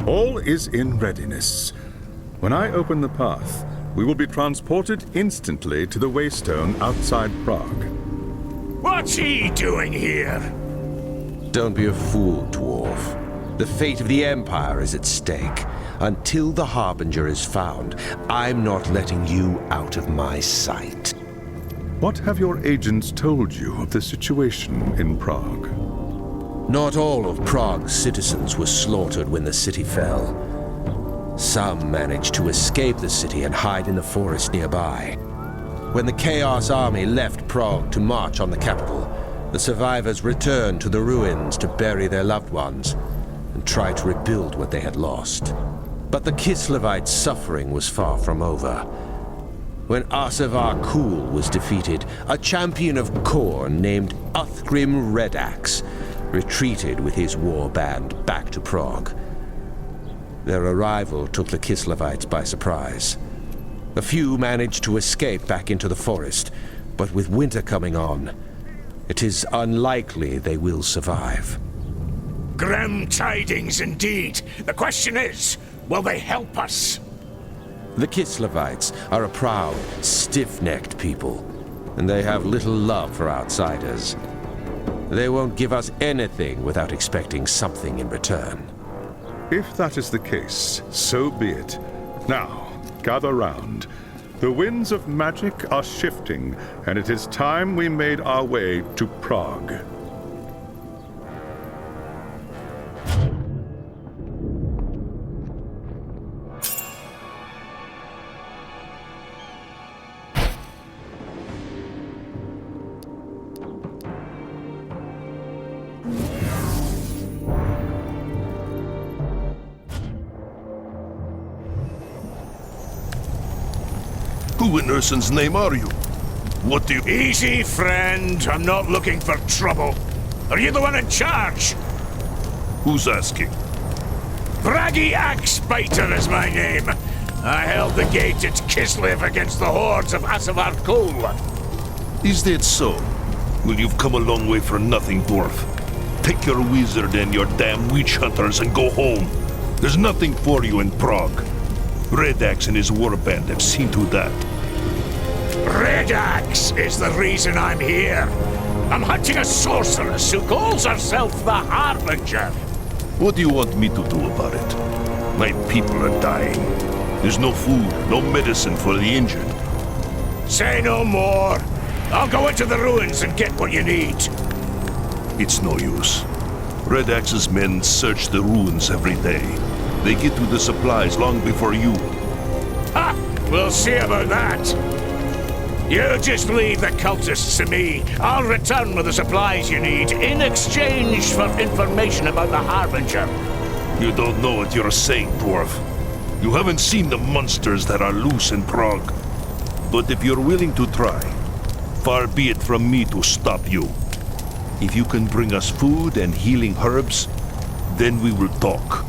All is in readiness. When I open the path, we will be transported instantly to the Waystone outside Prague. What's he doing here? Don't be a fool, dwarf. The fate of the Empire is at stake. Until the Harbinger is found, I'm not letting you out of my sight. What have your agents told you of the situation in Prague? Not all of Prague's citizens were slaughtered when the city fell. Some managed to escape the city and hide in the forest nearby. When the Chaos Army left Prague to march on the capital, the survivors returned to the ruins to bury their loved ones and try to rebuild what they had lost. But the Kislevites' suffering was far from over. When Asavar Kul was defeated, a champion of Khorne named Uthgrim Redax retreated with his war band back to Prague. Their arrival took the Kislevites by surprise. A few managed to escape back into the forest, but with winter coming on, it is unlikely they will survive. Grim tidings indeed. The question is, will they help us? The Kislevites are a proud, stiff-necked people, and they have little love for outsiders. They won't give us anything without expecting something in return. If that is the case, so be it. Now, gather round. The winds of magic are shifting, and it is time we made our way to Prague. Who in Ursun's name are you? What do you... Easy, friend. I'm not looking for trouble. Are you the one in charge? Who's asking? Braggy Axebiter is my name. I held the gate at Kislev against the hordes of Asavar Kul. Is that so? Well, you've come a long way for nothing, dwarf. Take your wizard and your damn witch hunters and go home. There's nothing for you in Prague. Redax and his warband have seen to that. Redax is the reason I'm here. I'm hunting a sorceress who calls herself the Harbinger. What do you want me to do about it? My people are dying. There's no food, no medicine for the injured. Say no more. I'll go into the ruins and get what you need. It's no use. Redax's men search the ruins every day. They get to the supplies long before you. Ha! We'll see about that. You just leave the cultists to me. I'll return with the supplies you need in exchange for information about the Harbinger. You don't know what you're saying, dwarf. You haven't seen the monsters that are loose in Prague. But if you're willing to try, far be it from me to stop you. If you can bring us food and healing herbs, then we will talk.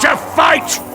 to fight!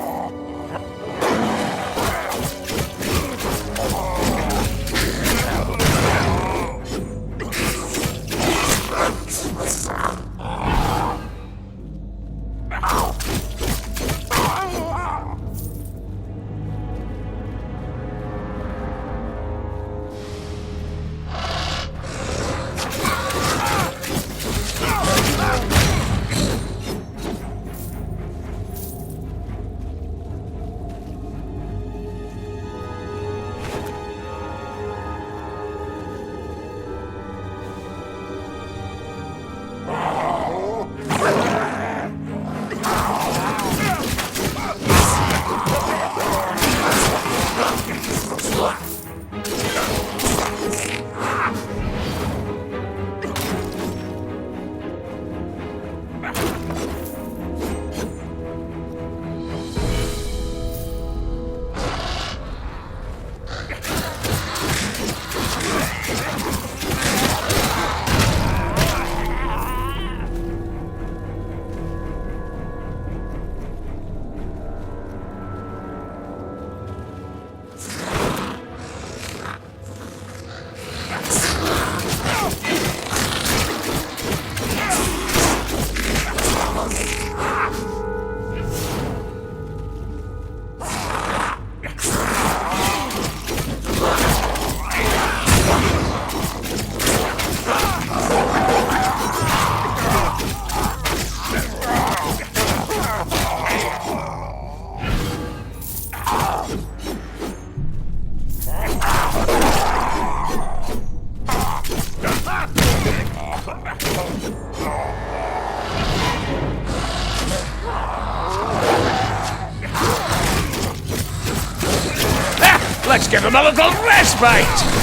Let's give him a little respite!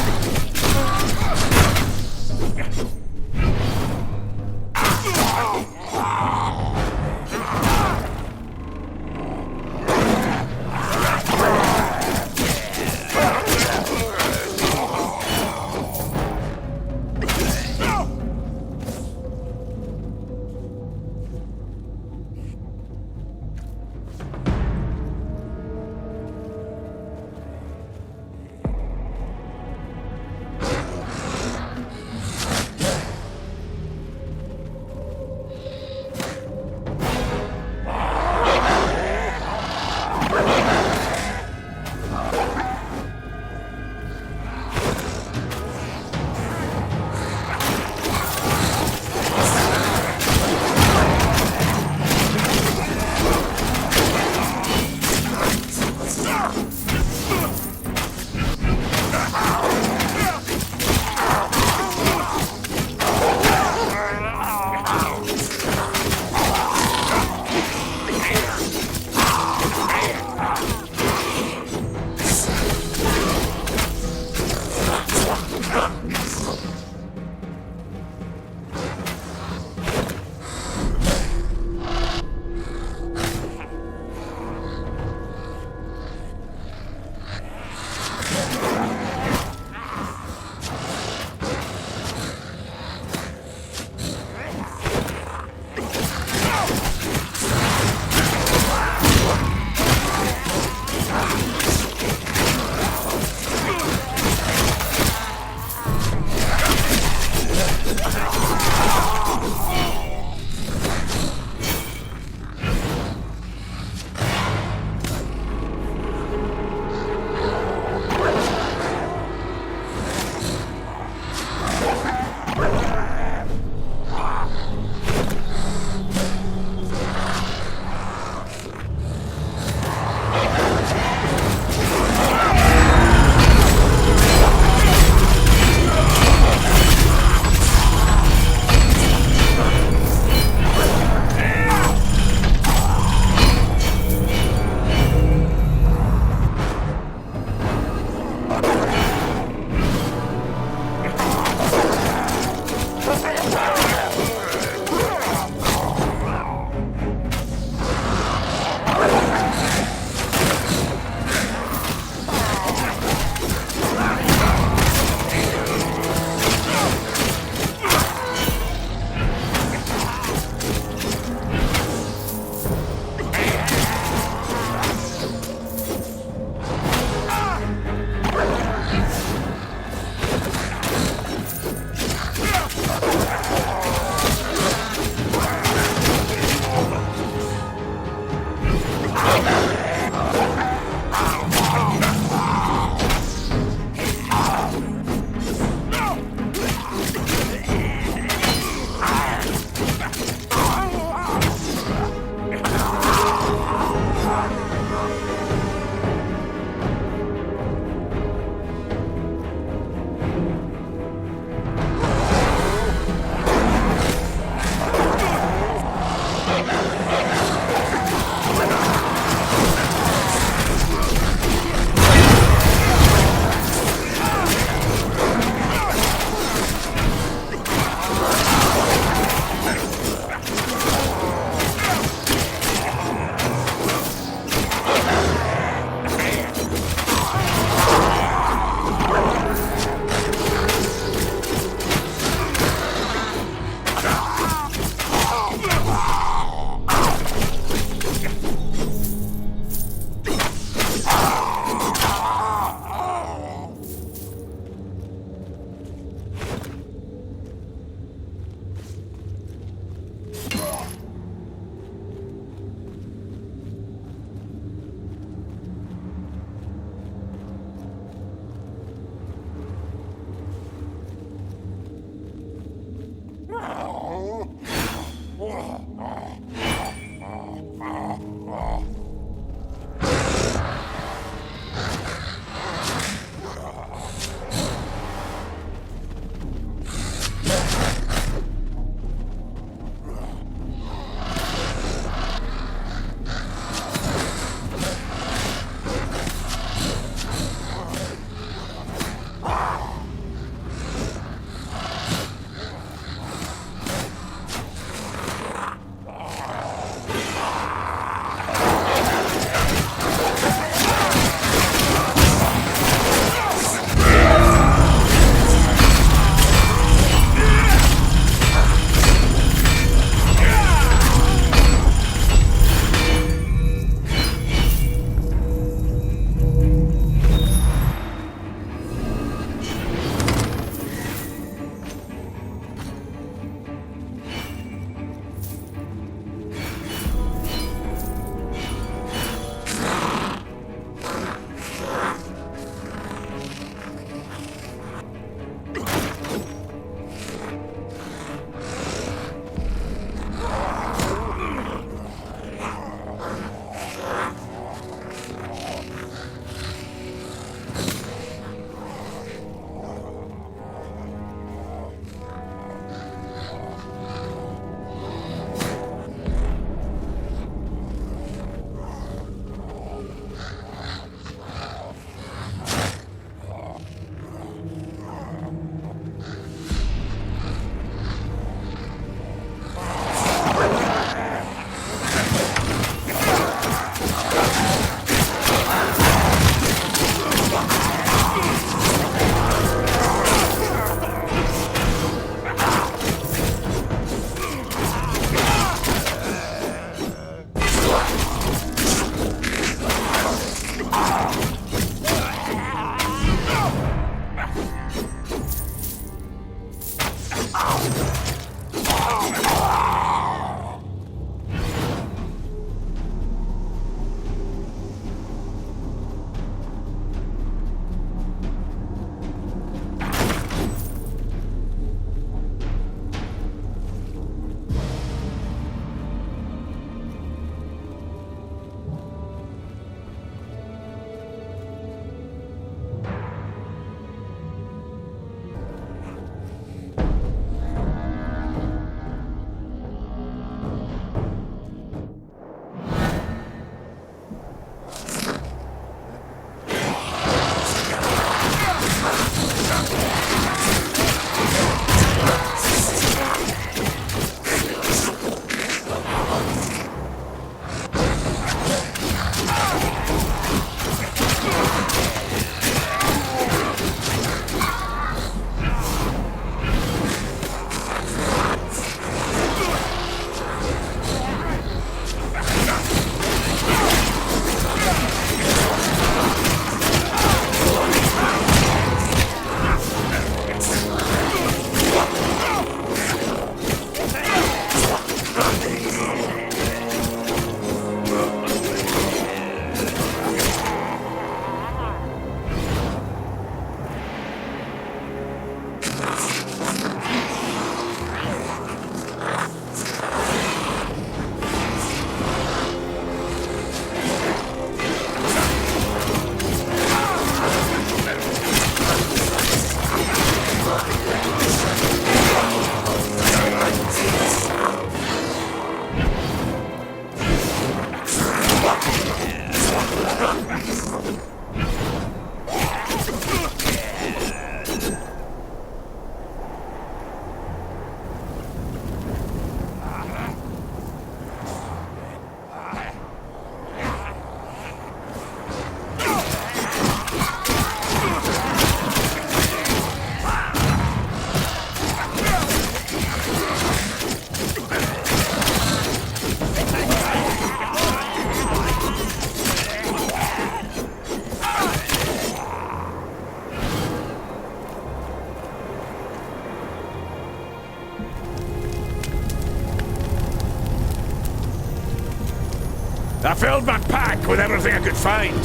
I filled my pack with everything I could find.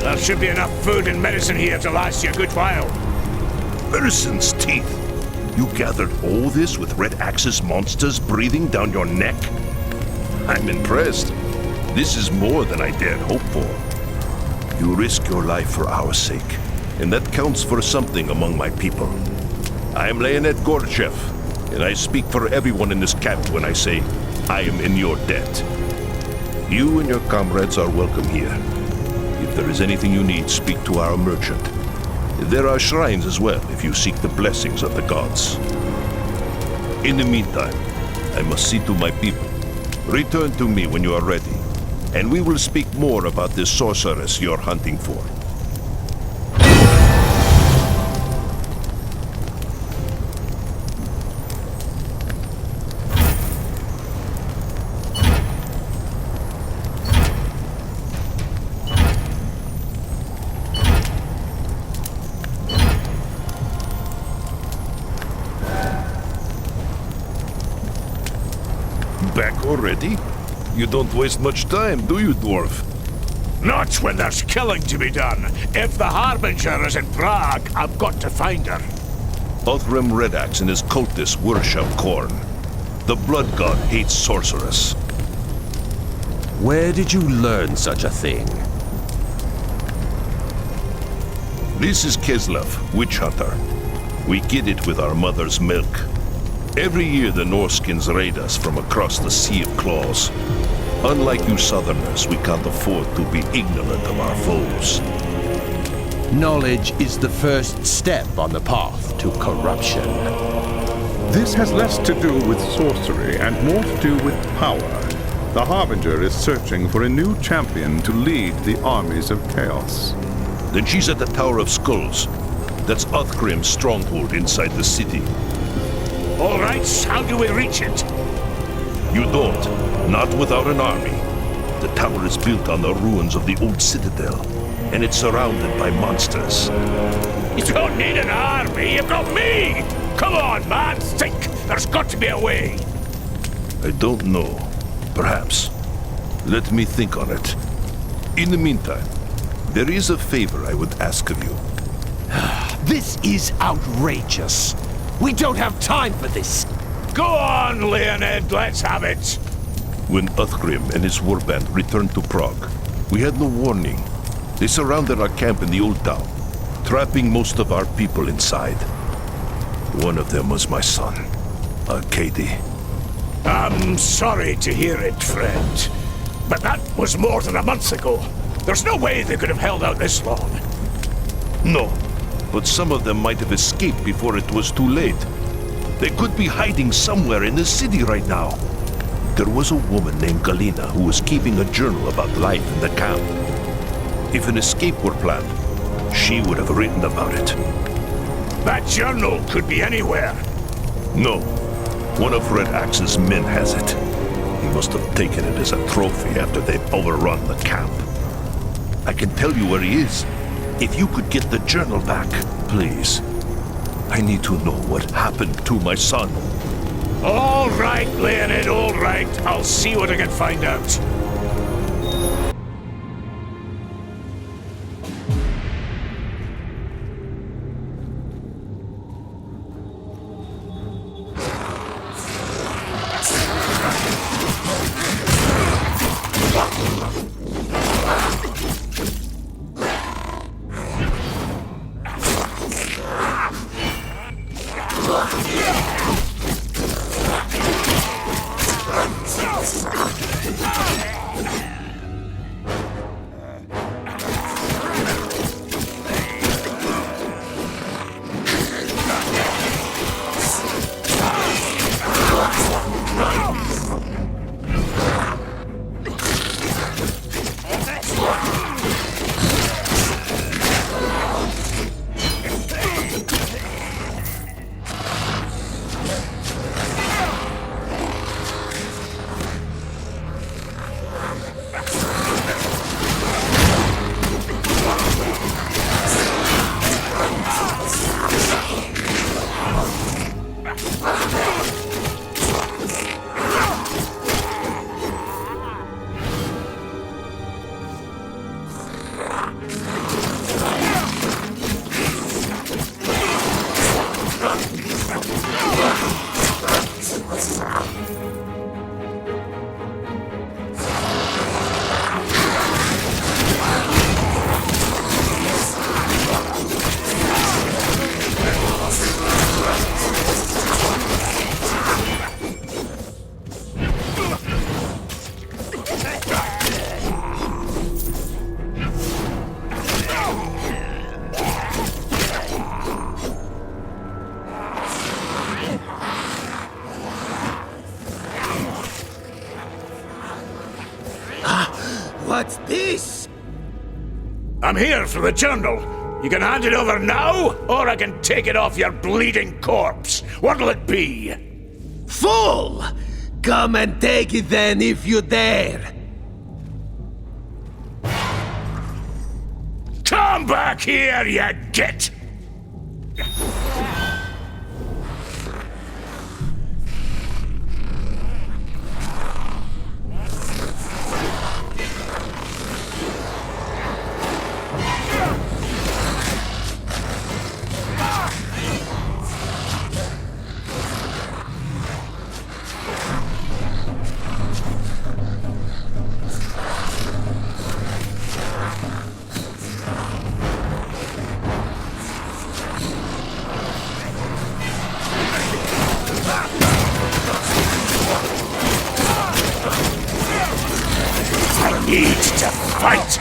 There should be enough food and medicine here to last you a good while. Medicine's teeth. You gathered all this with Red Axe's monsters breathing down your neck? I'm impressed. This is more than I dared hope for. You risk your life for our sake, and that counts for something among my people. I am Leonid Gorchev, and I speak for everyone in this camp when I say I am in your debt. You and your comrades are welcome here. If there is anything you need, speak to our merchant. There are shrines as well if you seek the blessings of the gods. In the meantime, I must see to my people. Return to me when you are ready, and we will speak more about this sorceress you're hunting for. Back already? You don't waste much time, do you, dwarf? Not when there's killing to be done. If the Harbinger is in Prague, I've got to find her. Othram Redax and his cultists worship Khorne. The blood god hates sorceress. Where did you learn such a thing? This is Kislev, witch hunter. We get it with our mother's milk. Every year the Norskins raid us from across the Sea of Claws. Unlike you southerners, we can't afford to be ignorant of our foes. Knowledge is the first step on the path to corruption. This has less to do with sorcery and more to do with power. The Harbinger is searching for a new champion to lead the armies of chaos. Then she's at the Tower of Skulls. That's Uthgrim's stronghold inside the city. All right, how do we reach it? You don't. Not without an army. The tower is built on the ruins of the old citadel, and it's surrounded by monsters. You don't need an army, you've got me! Come on, man, think! There's got to be a way! I don't know. Perhaps. Let me think on it. In the meantime, there is a favor I would ask of you. This is outrageous. We don't have time for this. Go on, Leonid, let's have it! When Uthgrim and his warband returned to Prague, we had no warning. They surrounded our camp in the old town, trapping most of our people inside. One of them was my son, Arkady. I'm sorry to hear it, friend. But that was more than a month ago. There's no way they could have held out this long. No, but some of them might have escaped before it was too late. They could be hiding somewhere in the city right now. There was a woman named Galina who was keeping a journal about life in the camp. If an escape were planned, she would have written about it. That journal could be anywhere. No, one of Red Axe's men has it. He must have taken it as a trophy after they've overrun the camp. I can tell you where he is. If you could get the journal back, please. I need to know what happened to my son. All right, Leonid, all right. I'll see what I can find out. What's this? I'm here for the journal. You can hand it over now, or I can take it off your bleeding corpse. What'll it be? Fool! Come and take it then if you dare. Come back here, you git! Need to fight!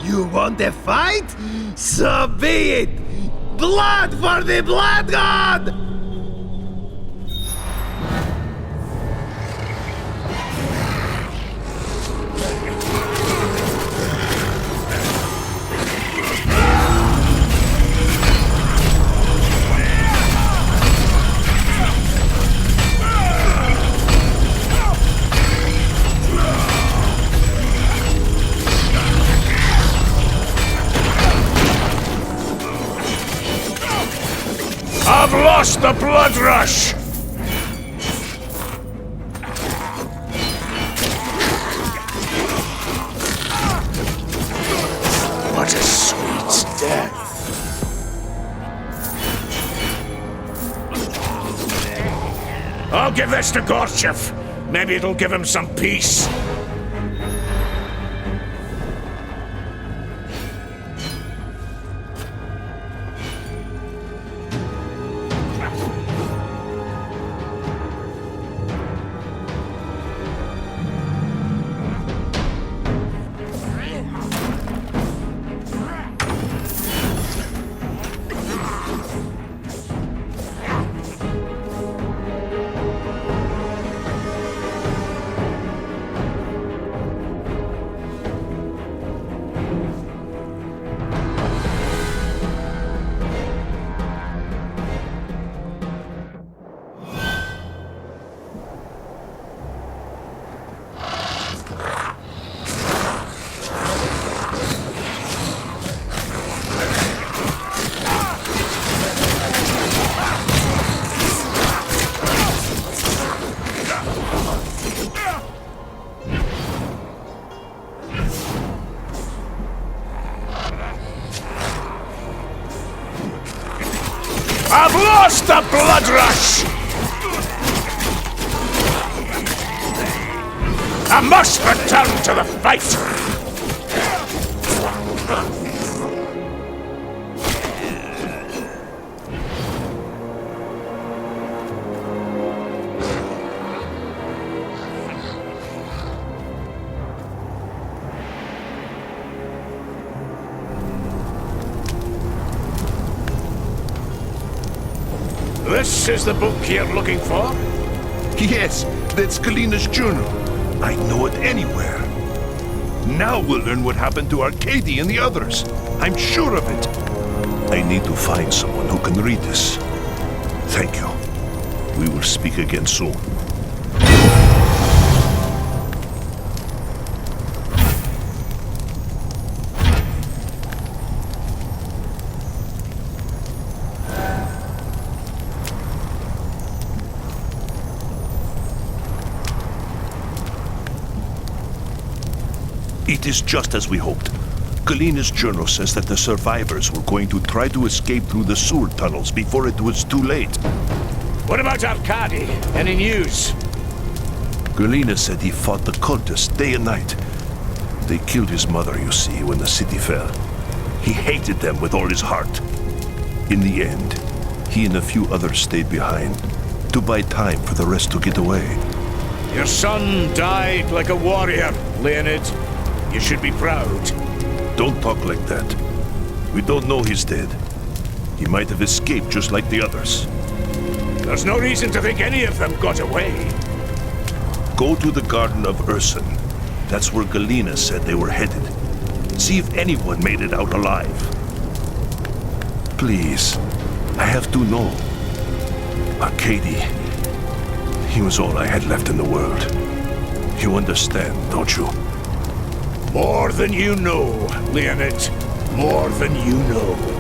You want a fight? So be it! Blood for the Blood God! I've lost the blood rush! What a sweet death. I'll give this to Gorchev. Maybe it'll give him some peace. I've lost the blood rush! I must return to the fight! This is the book you're looking for? Yes, that's Galina's journal. I know it anywhere. Now we'll learn what happened to Arcady and the others. I'm sure of it. I need to find someone who can read this. Thank you. We will speak again soon. It is just as we hoped. Galina's journal says that the survivors were going to try to escape through the sewer tunnels before it was too late. What about Arkady? Any news? Galina said he fought the cultists day and night. They killed his mother, you see, when the city fell. He hated them with all his heart. In the end, he and a few others stayed behind to buy time for the rest to get away. Your son died like a warrior, Leonid. You should be proud. Don't talk like that. We don't know he's dead. He might have escaped just like the others. There's no reason to think any of them got away. Go to the Garden of Urson. That's where Galina said they were headed. See if anyone made it out alive. Please, I have to know. Arcady, he was all I had left in the world. You understand, don't you? More than you know, Leonid. More than you know.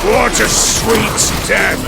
What a sweet death!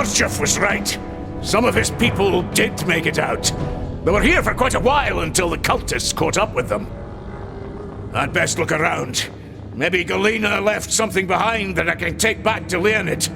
Gorchef was right. Some of his people did make it out. They were here for quite a while until the cultists caught up with them. I'd best look around. Maybe Galena left something behind that I can take back to Leonid.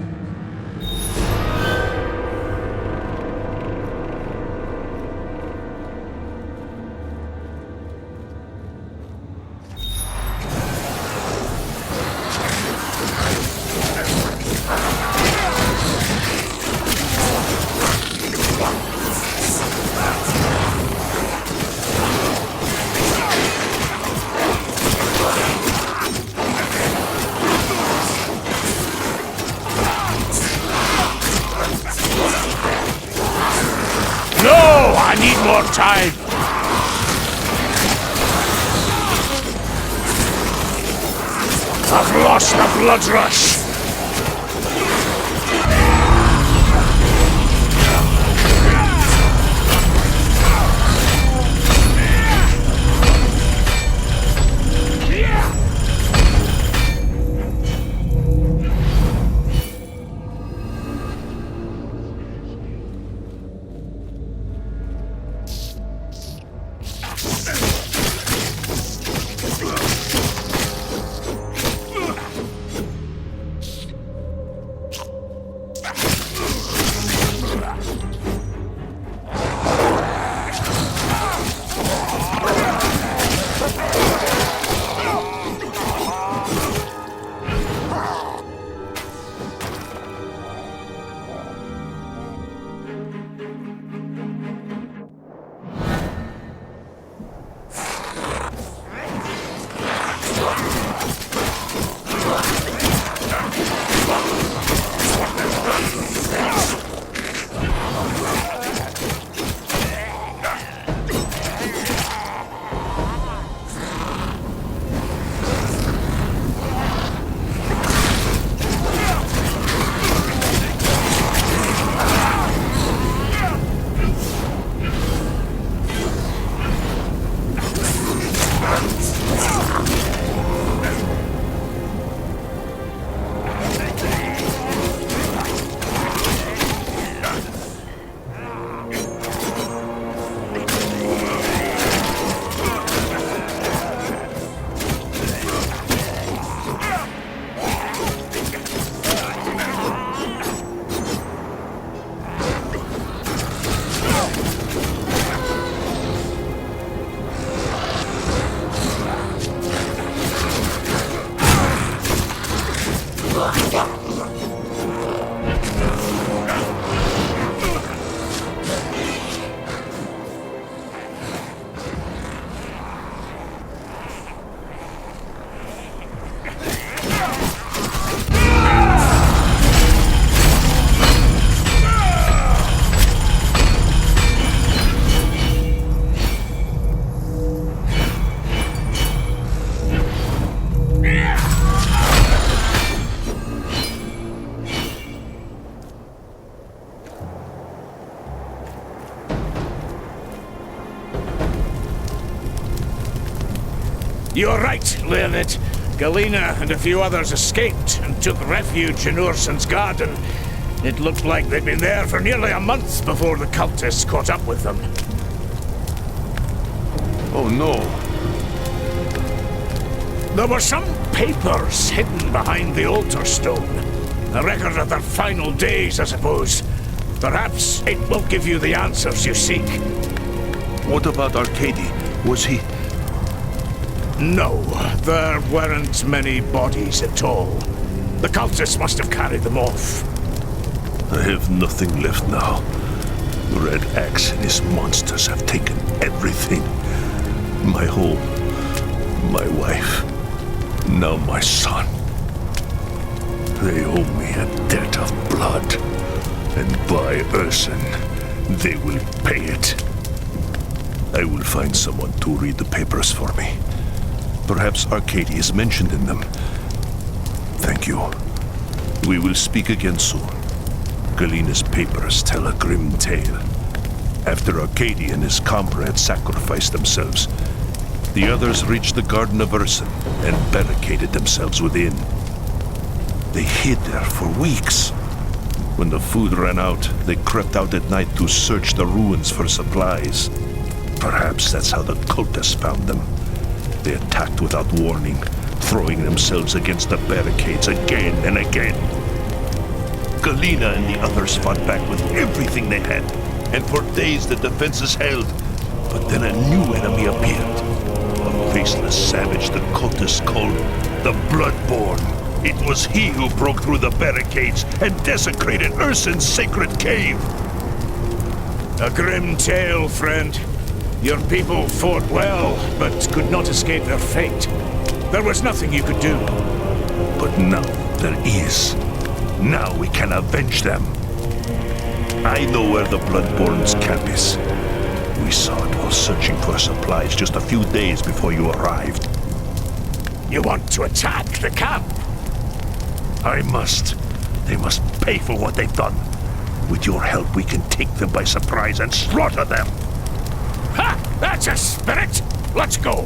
More time. I've lost the blood rush. You're right, Leonid. Galena and a few others escaped and took refuge in Urson's garden. It looked like they'd been there for nearly a month before the cultists caught up with them. Oh no. There were some papers hidden behind the altar stone. A record of their final days, I suppose. Perhaps it will give you the answers you seek. What about Arcady? Was he... No, there weren't many bodies at all. The cultists must have carried them off. I have nothing left now. Red Axe and his monsters have taken everything. My home, my wife, now my son. They owe me a debt of blood, and by Urson, they will pay it. I will find someone to read the papers for me. Perhaps Arcady is mentioned in them. Thank you. We will speak again soon. Galena's papers tell a grim tale. After Arcady and his comrades sacrificed themselves, the others reached the Garden of Urson and barricaded themselves within. They hid there for weeks. When the food ran out, they crept out at night to search the ruins for supplies. Perhaps that's how the cultists found them. They attacked without warning, throwing themselves against the barricades again and again. Galena and the others fought back with everything they had, and for days the defenses held. But then a new enemy appeared. A faceless savage the cultists called the Bloodborne. It was he who broke through the barricades and desecrated Ursun's sacred cave. A grim tale, friend. Your people fought well, but could not escape their fate. There was nothing you could do. But now there is. Now we can avenge them. I know where the Bloodborne's camp is. We saw it while searching for supplies just a few days before you arrived. You want to attack the camp? I must. They must pay for what they've done. With your help, we can take them by surprise and slaughter them. Ha! That's a spirit! Let's go!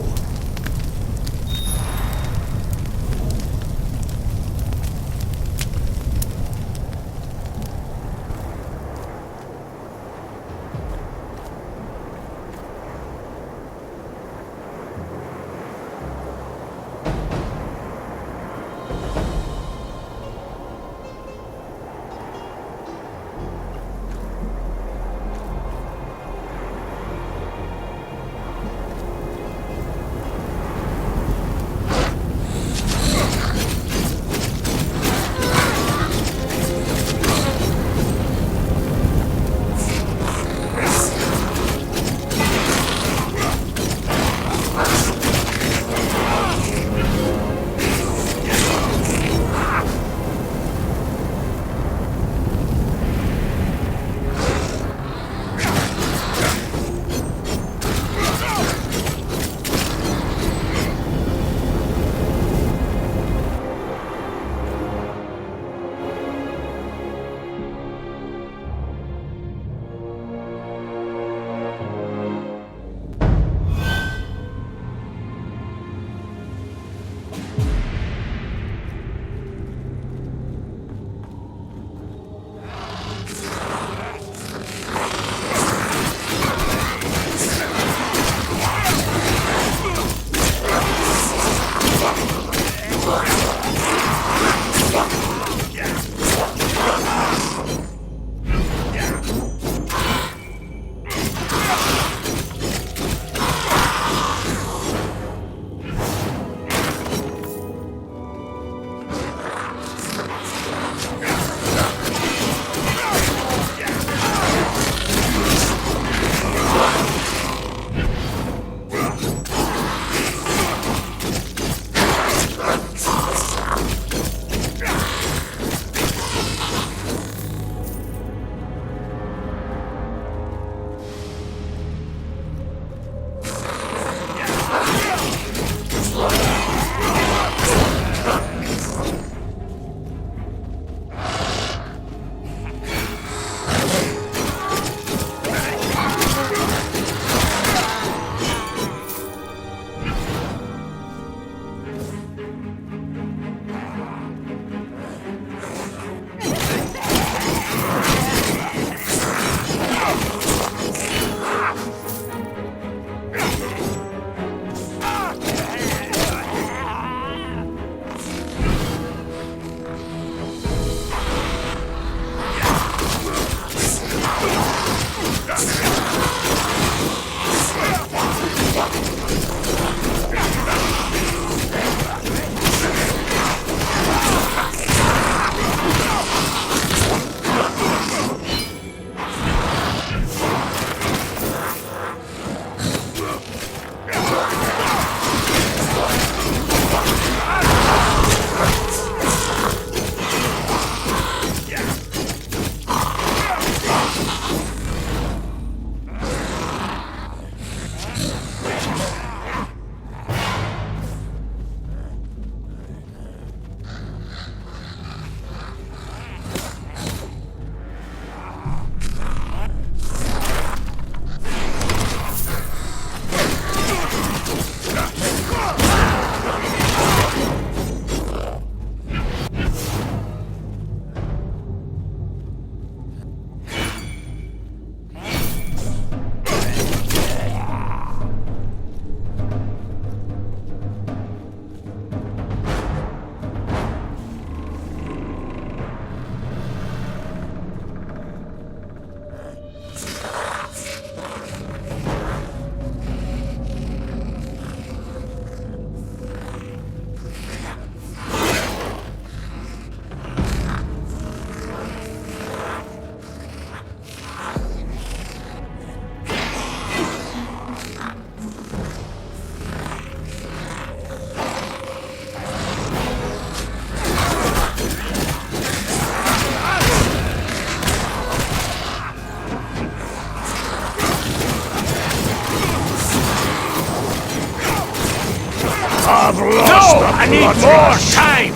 I need more time!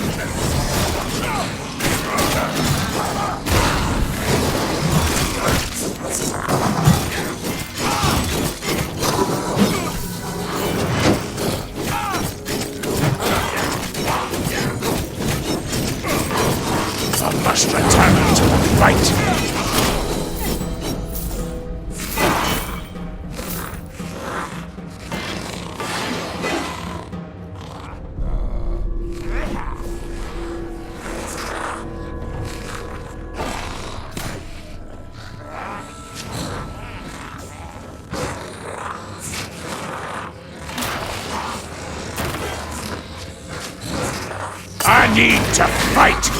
I must return to the fight! I need to fight!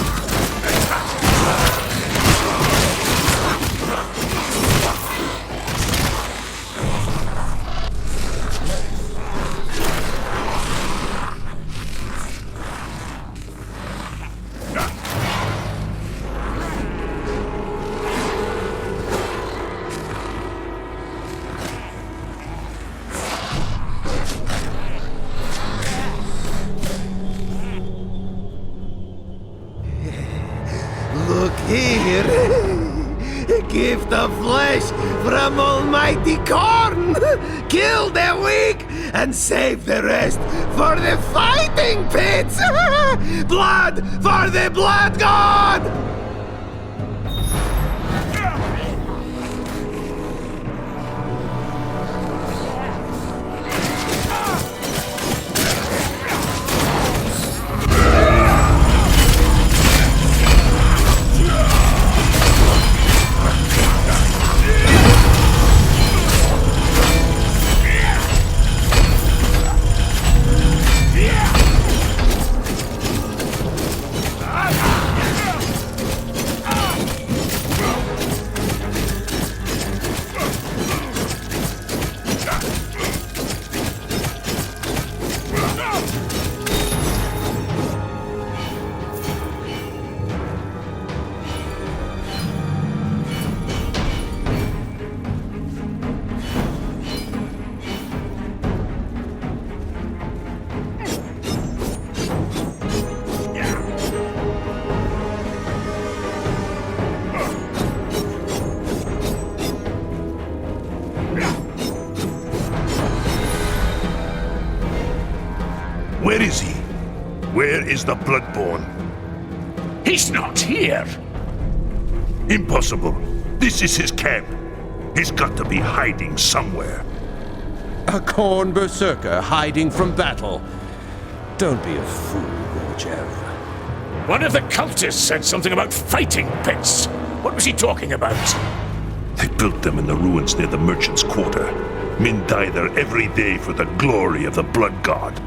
Look here! A gift of flesh from Almighty Corn! Kill the weak and save the rest for the fighting pits! Blood for the Blood God! Where is he? Where is the Bloodborne? He's not here! Impossible. This is his camp. He's got to be hiding somewhere. A Khorne berserker hiding from battle. Don't be a fool, Roger. One of the cultists said something about fighting pits. What was he talking about? They built them in the ruins near the merchant's quarter. Men die there every day for the glory of the Blood God.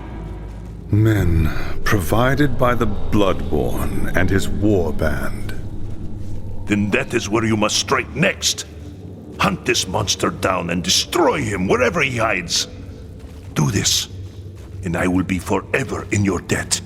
Men provided by the Bloodborne and his war band. Then that is where you must strike next. Hunt this monster down and destroy him wherever he hides. Do this, and I will be forever in your debt.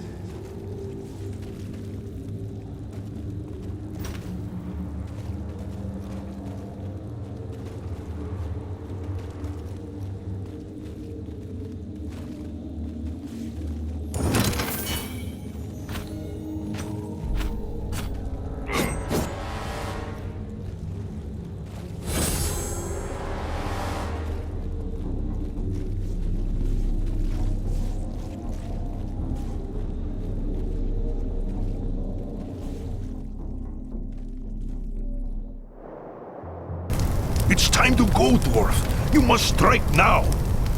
It's time to go, Dwarf. You must strike now,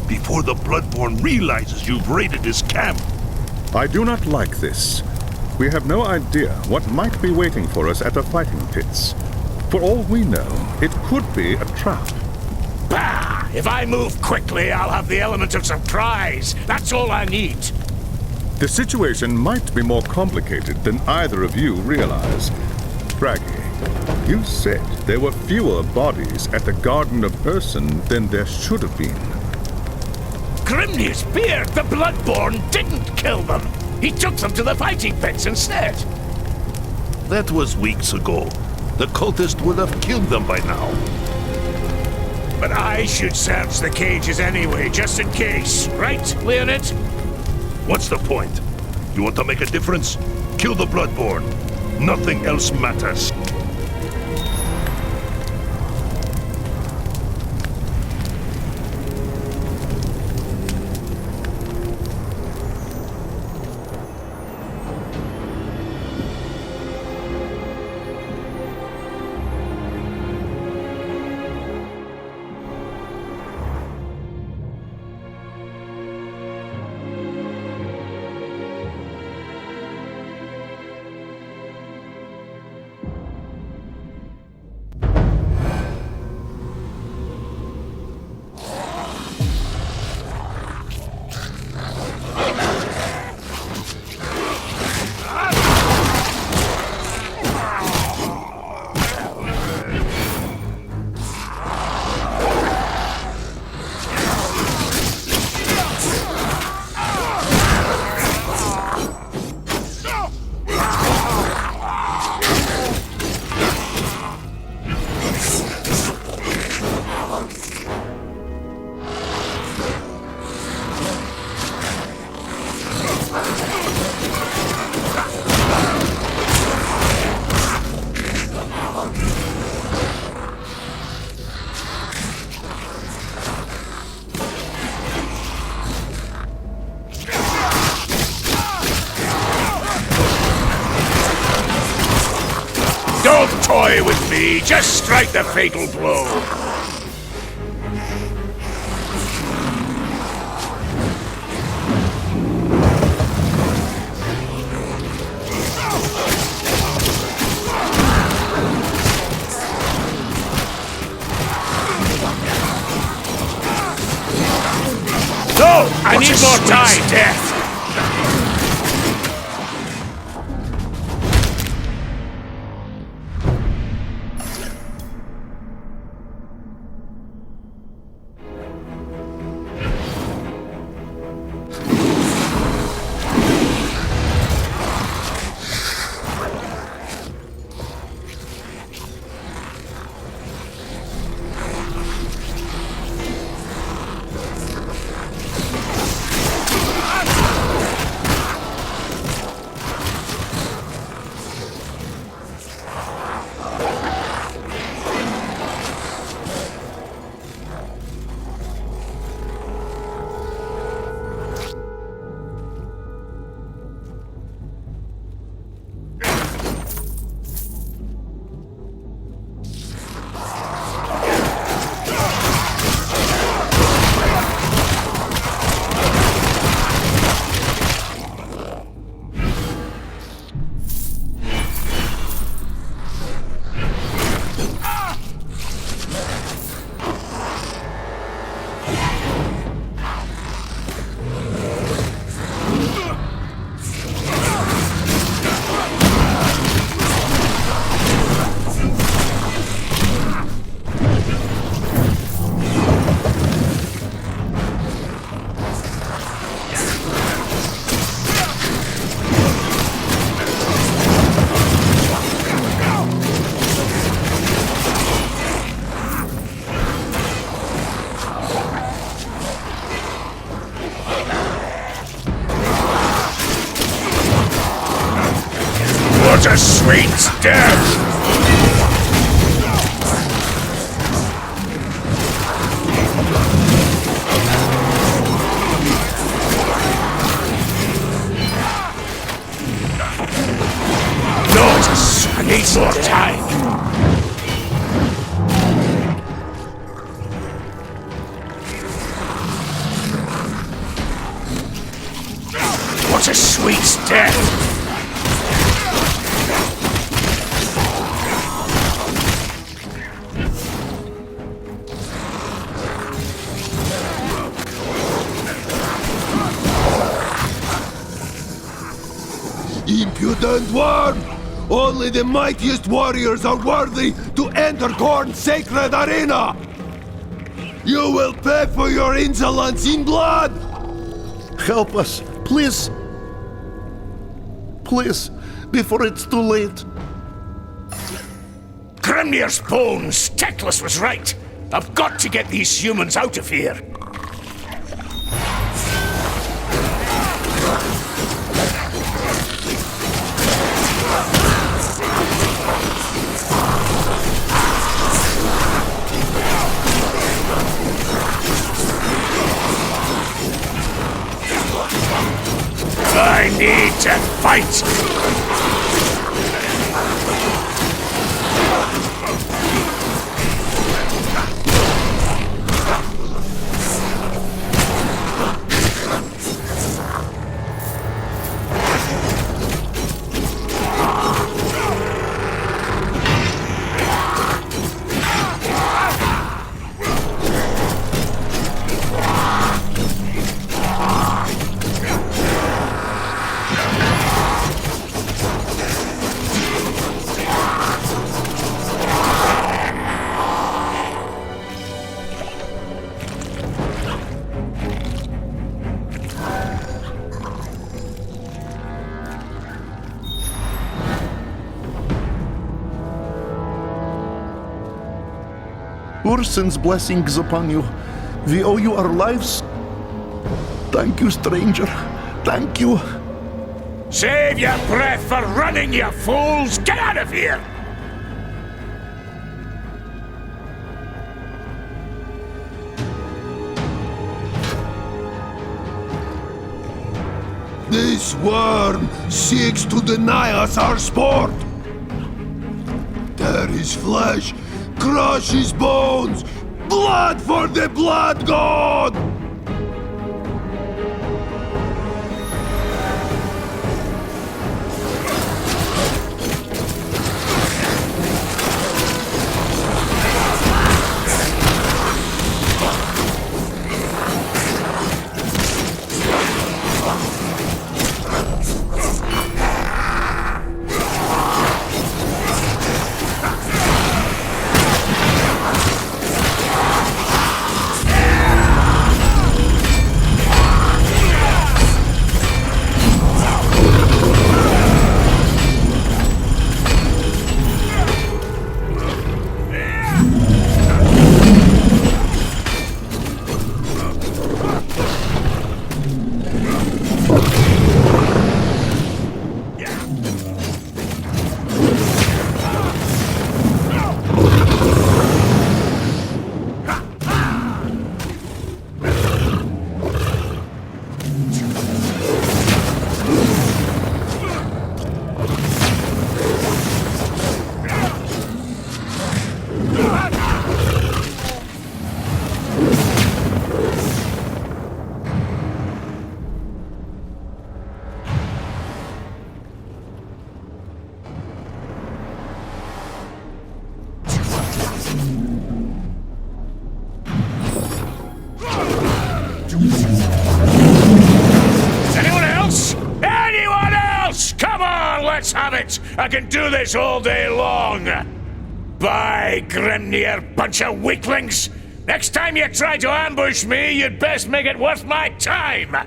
before the Bloodborne realizes you've raided his camp. I do not like this. We have no idea what might be waiting for us at the fighting pits. For all we know, it could be a trap. Bah! If I move quickly, I'll have the element of surprise. That's all I need. The situation might be more complicated than either of you realize. Braggy, you said there were fewer bodies at the Garden of Urson than there should have been. Grimnir's beard, the Bloodborne, didn't kill them. He took them to the fighting pits instead. That was weeks ago. The cultist would have killed them by now. But I should search the cages anyway, just in case. Right, Leonid? What's the point? You want to make a difference? Kill the Bloodborne. Nothing else matters. Don't toy with me, just strike the fatal blow. No! I need more time, Death! What a sweet death! No, I need more time. What a sweet death! Impudent worm! Only the mightiest warriors are worthy to enter Khorne's sacred arena! You will pay for your insolence in blood! Help us, please. Please, before it's too late. Grimnir's bones! Teclis was right! I've got to get these humans out of here! fight! Ursen's blessings upon you. We owe you our lives. Thank you, stranger. Thank you. Save your breath for running, you fools! Get out of here! This worm seeks to deny us our sport. Tear his flesh, crush his bones, blood for the blood god! Let's have it! I can do this all day long! By Grimnir, bunch of weaklings! Next time you try to ambush me, you'd best make it worth my time!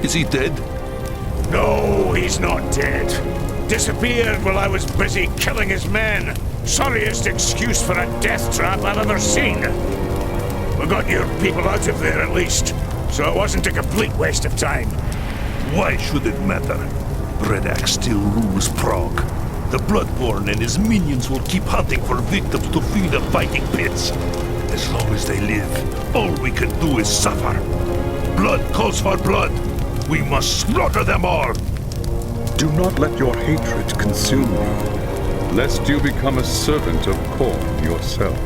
Is he dead? No, he's not dead. Disappeared while I was busy killing his men. Sorriest excuse for a death trap I've ever seen. We got your people out of there at least, so it wasn't a complete waste of time. Why should it matter? Redak still rules Prague. The Bloodborne and his minions will keep hunting for victims to feed the fighting pits. As long as they live, all we can do is suffer. Blood calls for blood. We must slaughter them all! Do not let your hatred consume you, lest you become a servant of Khorne yourself.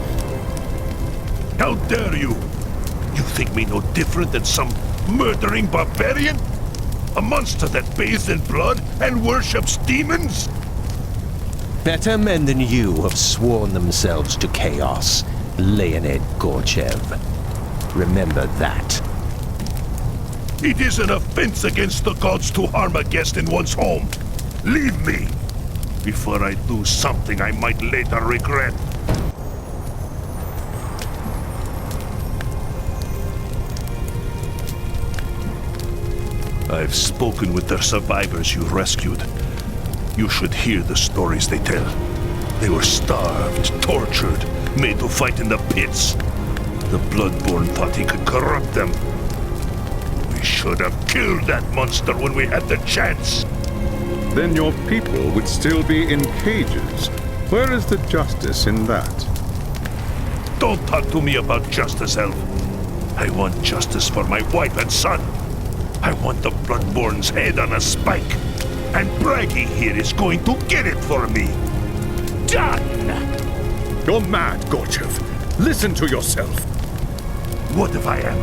How dare you! You think me no different than some murdering barbarian? A monster that bathes in blood and worships demons? Better men than you have sworn themselves to chaos. Leonid Gorchev. Remember that. It is an offense against the gods to harm a guest in one's home. Leave me, before I do something I might later regret. I've spoken with the survivors you rescued. You should hear the stories they tell. They were starved, tortured, made to fight in the pits. The Bloodborne thought he could corrupt them. We should have killed that monster when we had the chance. Then your people would still be in cages. Where is the justice in that? Don't talk to me about justice, Elf. I want justice for my wife and son. I want the Bloodborne's head on a spike. And Braggy here is going to get it for me. Done! You're mad, Gorchev. Listen to yourself. What if I am?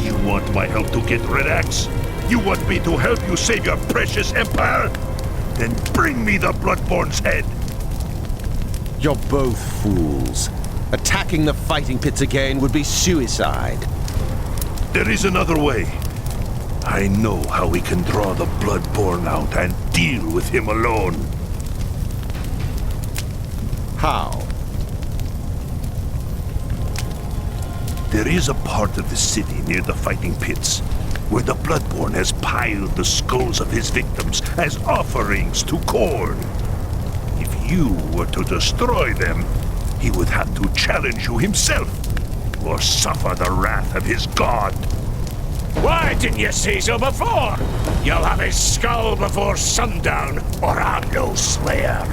You want my help to get Red Axe? You want me to help you save your precious empire? Then bring me the Bloodborne's head. You're both fools. Attacking the fighting pits again would be suicide. There is another way. I know how we can draw the Bloodborne out and deal with him alone. How? There is a part of the city near the fighting pits where the Bloodborne has piled the skulls of his victims as offerings to Khorne. If you were to destroy them, he would have to challenge you himself or suffer the wrath of his god. Why didn't you say so before? You'll have his skull before sundown, or I'm no slayer.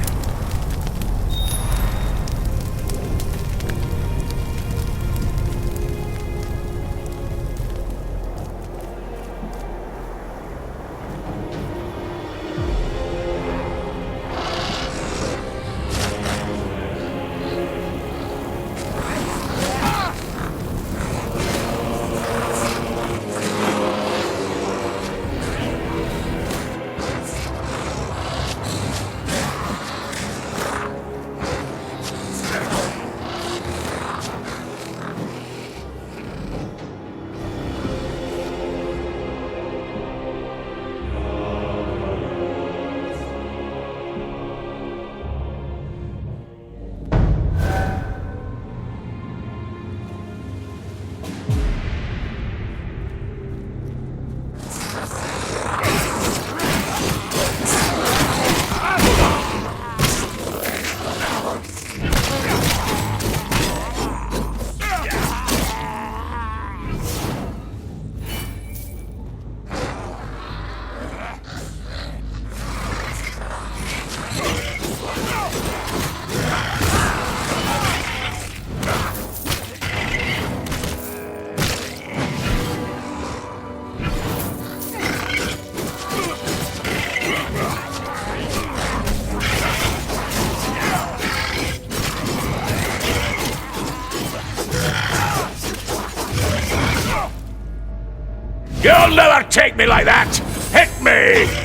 You'll never take me like that! Hit me!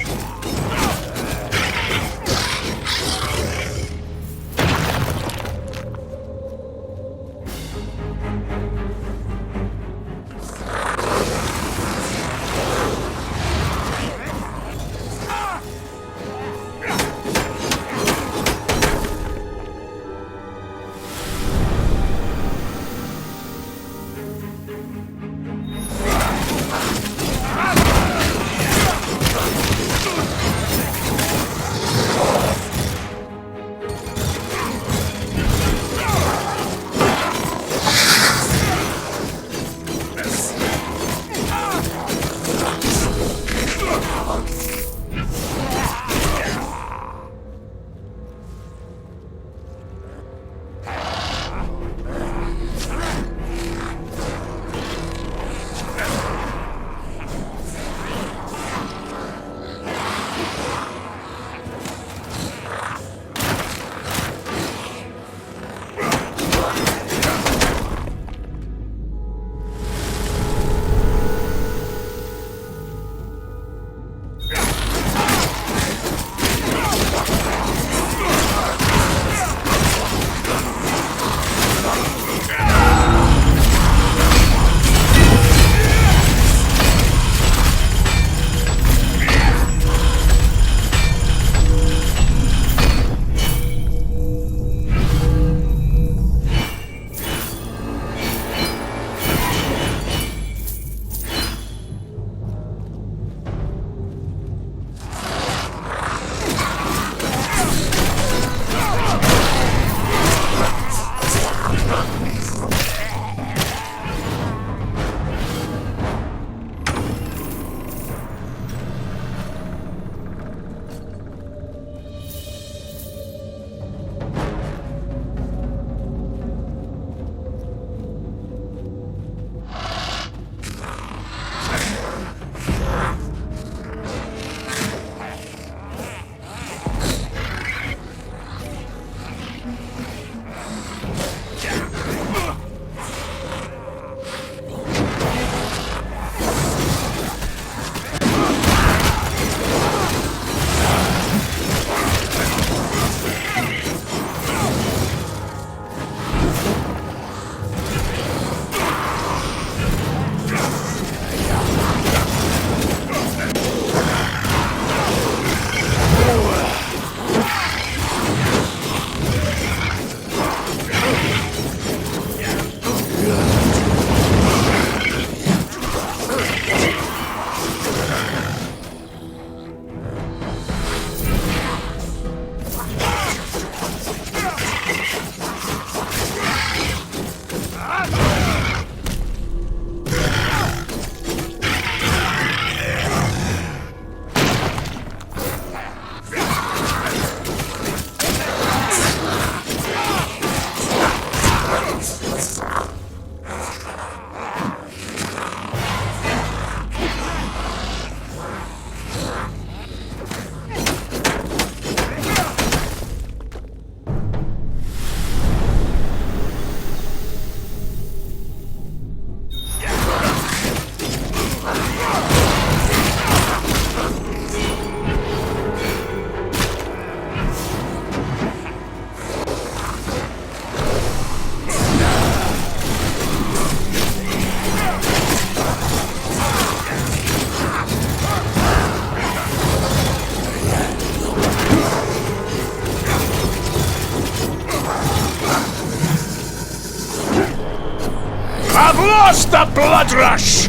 I've lost the blood rush!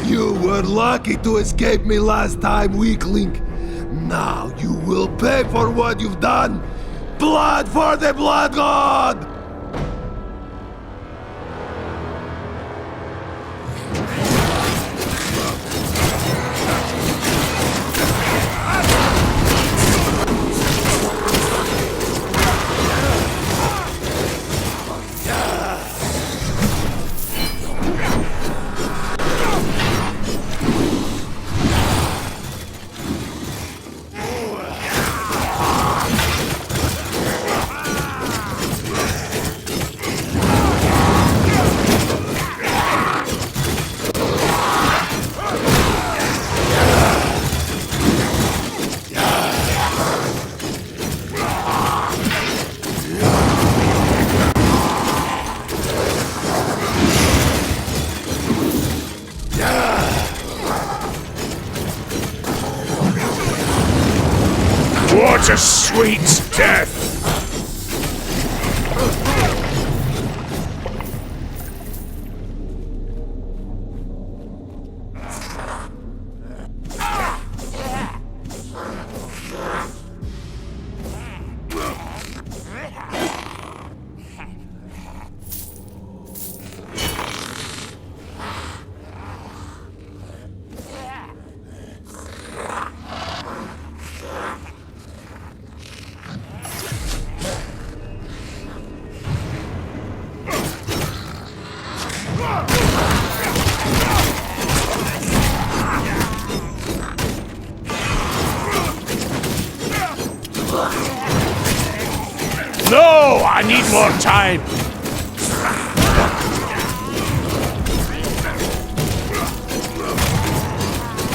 You were lucky to escape me last time, weakling. Now you will pay for what you've done. Blood for the Blood God! What a sweet death! No! I need more time!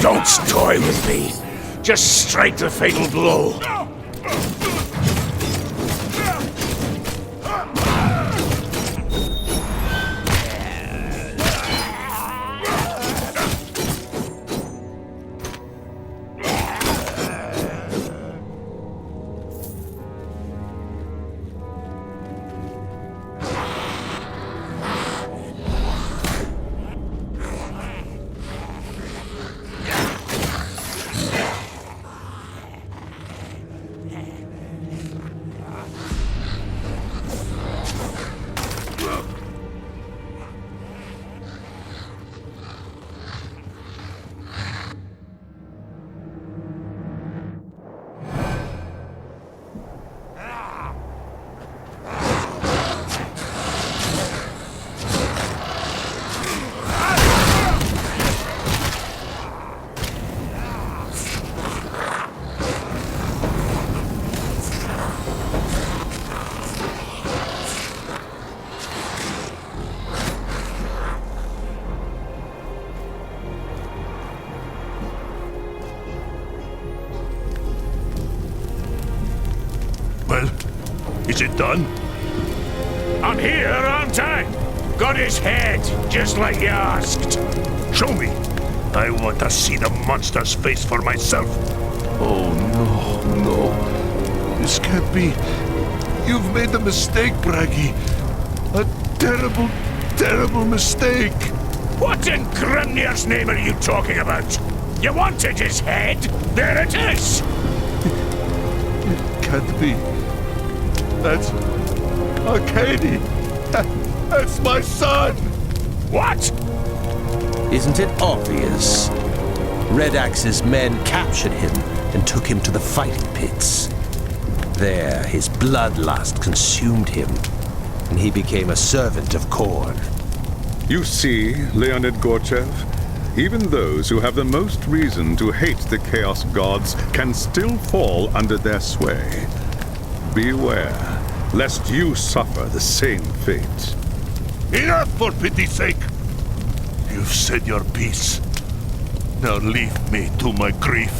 Don't toy with me. Just strike the fatal blow. Well, is it done? I'm here, aren't I? Got his head, just like you asked. Show me. I want to see the monster's face for myself. Oh, no, no. This can't be. You've made a mistake, Braggy. terrible, terrible mistake. What in Grimnir's name are you talking about? You wanted his head? There it is! Can't be. That's Arcady. That's my son! What? Isn't it obvious? Red Axe's men captured him and took him to the fighting pits. There, his bloodlust consumed him, and he became a servant of Khorne. You see, Leonid Gorchev, even those who have the most reason to hate the Chaos Gods can still fall under their sway. Beware, lest you suffer the same fate. Enough, for pity's sake! You've said your piece. Now leave me to my grief.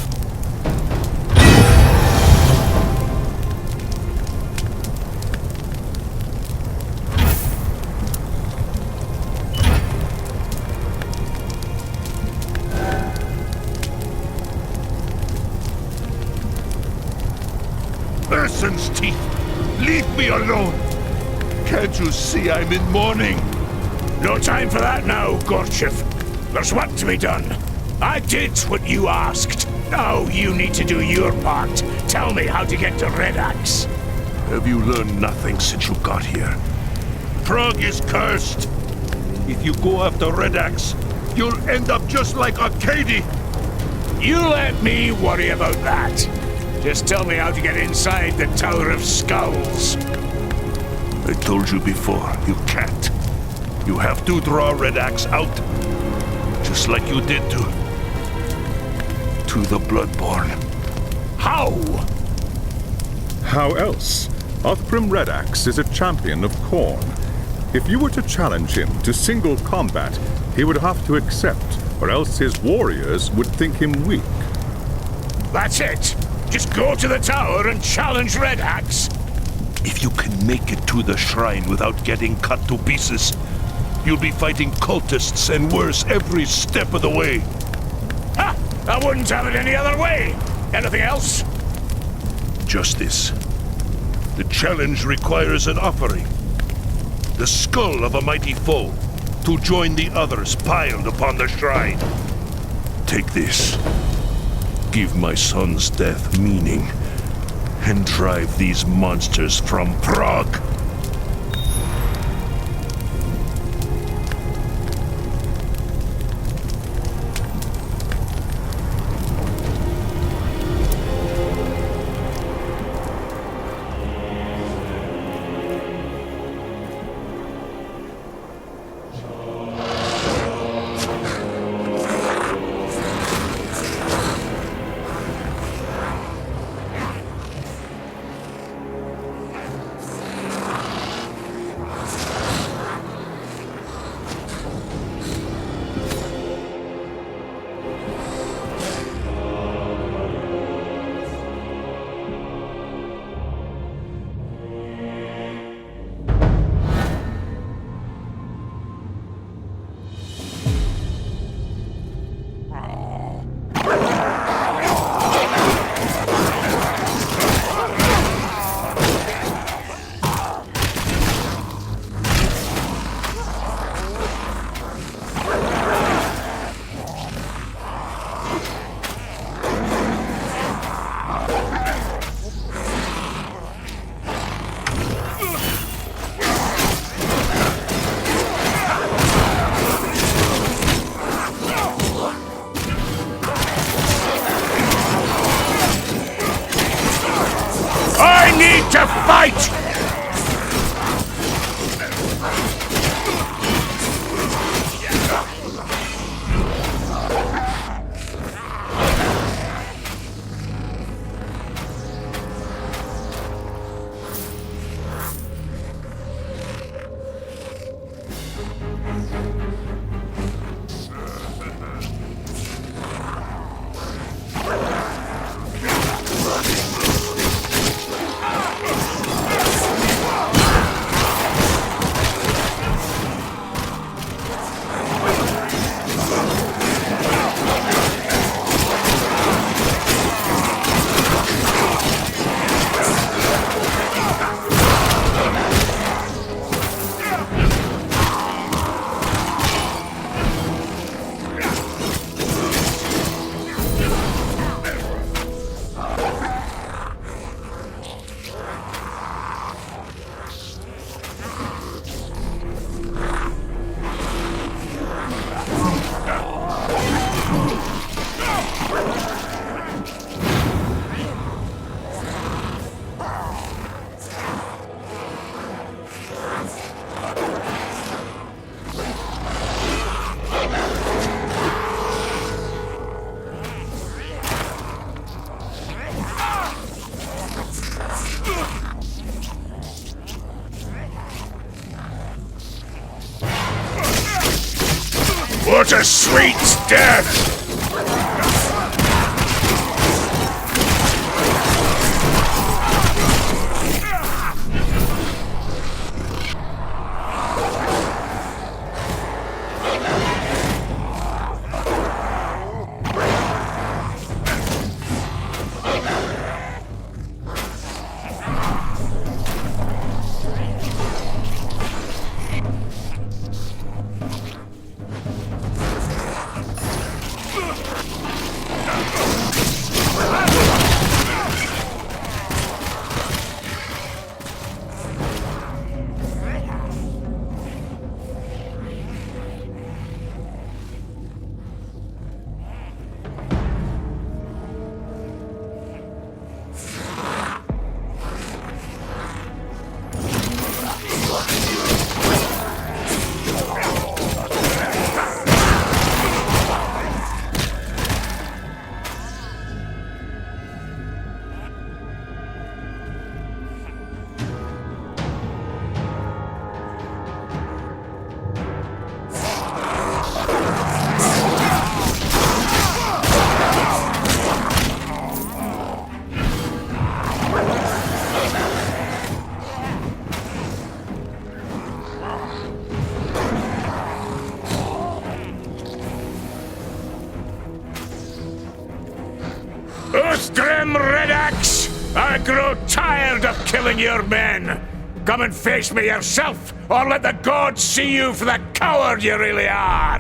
Person's teeth! Leave me alone! Can't you see I'm in mourning? No time for that now, Gorchev. There's work to be done. I did what you asked. Now you need to do your part. Tell me how to get to Red Axe. Have you learned nothing since you got here? Prague is cursed! If you go after Red Axe, you'll end up just like Arcady! You let me worry about that. Just tell me how to get inside the Tower of Skulls. I told you before, you can't. You have to draw Red Axe out. Just like you did to the Bloodborne. How? How else? Othgrim Red Axe is a champion of Khorne. If you were to challenge him to single combat, he would have to accept, or else his warriors would think him weak. That's it. Just go to the tower and challenge Red Axe. If you can make it to the shrine without getting cut to pieces, you'll be fighting cultists and worse every step of the way. Ha! I wouldn't have it any other way. Anything else? Just this. The challenge requires an offering. The skull of a mighty foe to join the others piled upon the shrine. Take this. Give my son's death meaning, and drive these monsters from Prague. To fight! What a sweet death! Uthgrim Redax! I grow tired of killing your men! Come and face me yourself, or let the gods see you for the coward you really are!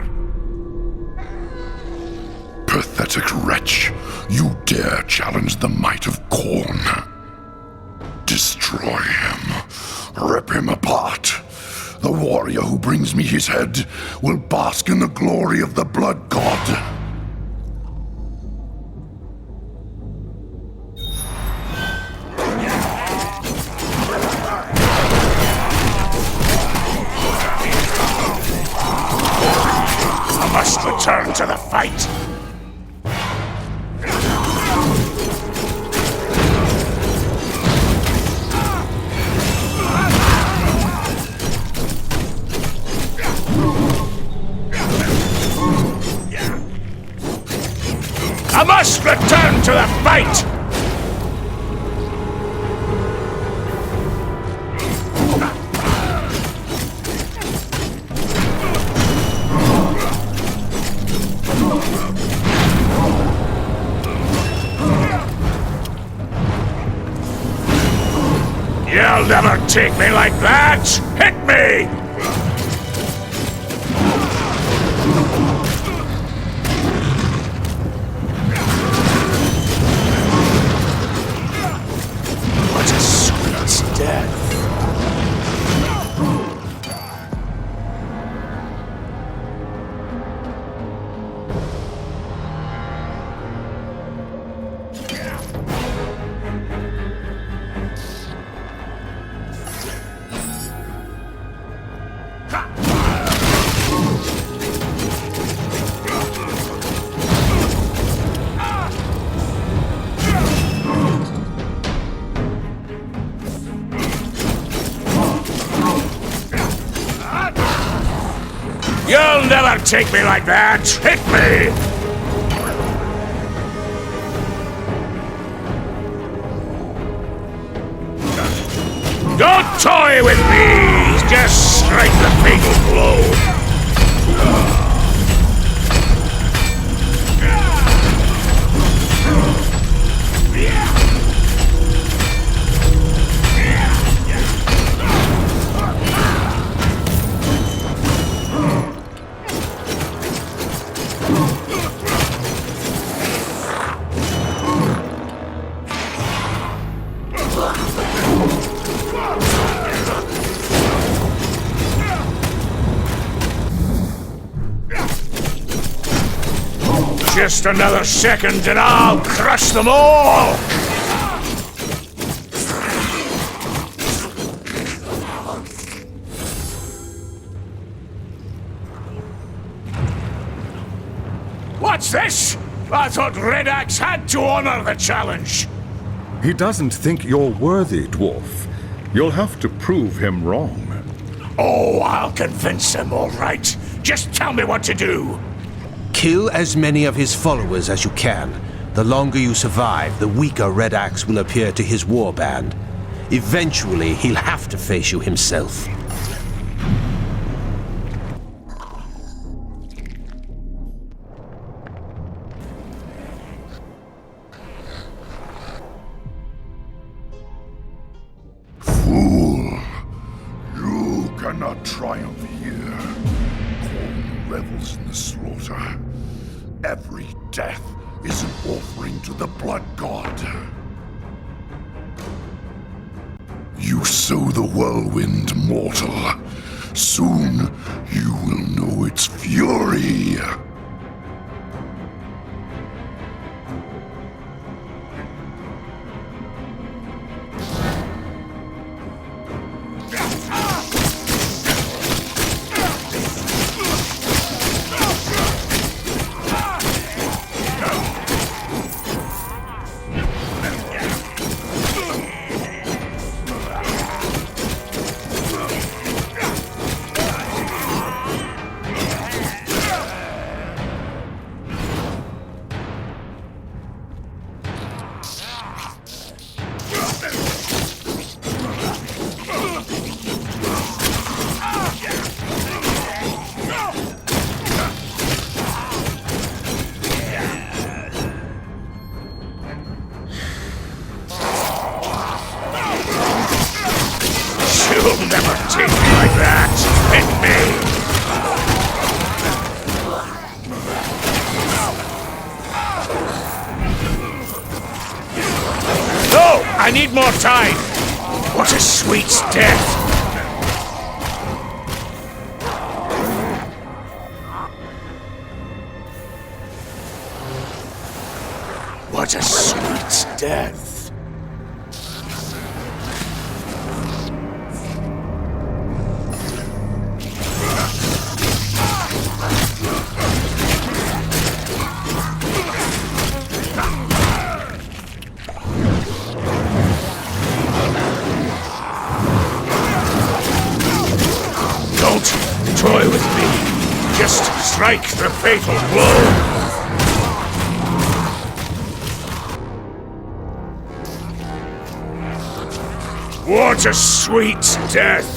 Pathetic wretch! You dare challenge the might of Khorne! Destroy him! Rip him apart! The warrior who brings me his head will bask in the glory of the Blood God! I must return to the fight! I must return to the fight! You'll never take me like that! Hit me! What a sweet death! You'll never take me like that! Hit me! Don't toy with me! Just strike the fatal blow! Just another second and I'll crush them all! What's this? I thought Redax had to honor the challenge! He doesn't think you're worthy, dwarf. You'll have to prove him wrong. Oh, I'll convince him, all right. Just tell me what to do. Kill as many of his followers as you can. The longer you survive, the weaker Red Axe will appear to his warband. Eventually, he'll have to face you himself. Fool! You cannot triumph here. Corn revels in the slaughter. Every death is an offering to the blood god. You sow the whirlwind, mortal. Soon you will know its fury. You'll never take me like that. Hit me. No! I need more time. What a sweet death. What a sweet death. Don't toy with me. Just strike the fatal blow. What a sweet death!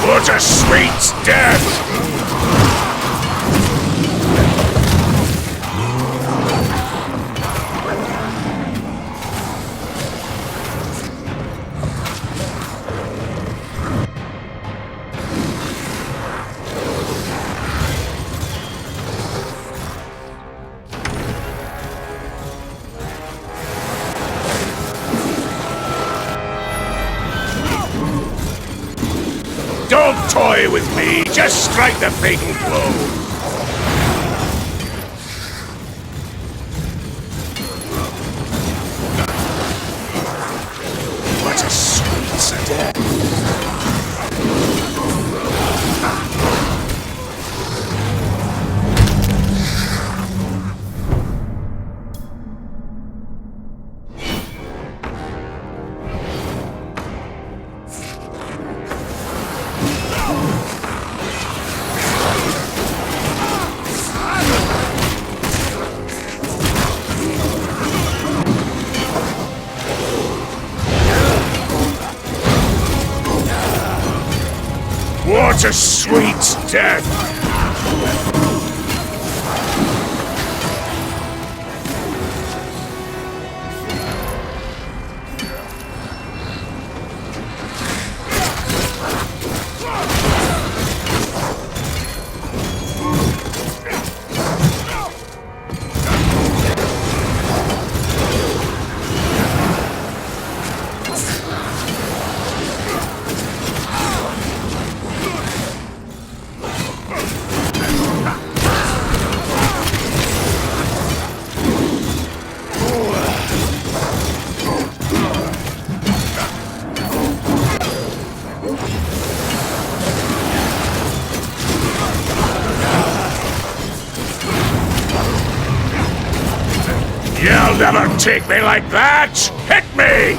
What a sweet death! Don't toy with me! Just strike the fatal blow! What a sweet death! What a sweet death! You'll never take me like that! Hit me!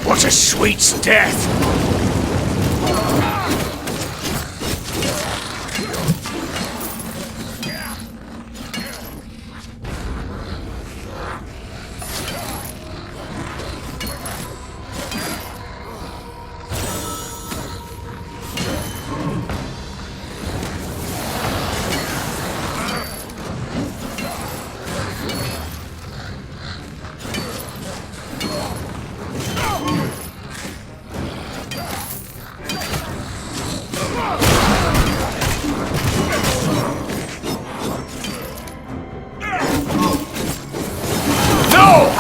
What a sweet death!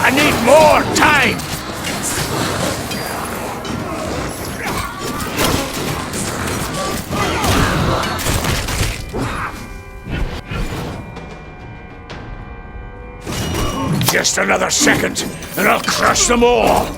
I need more time! Just another second, and I'll crush them all!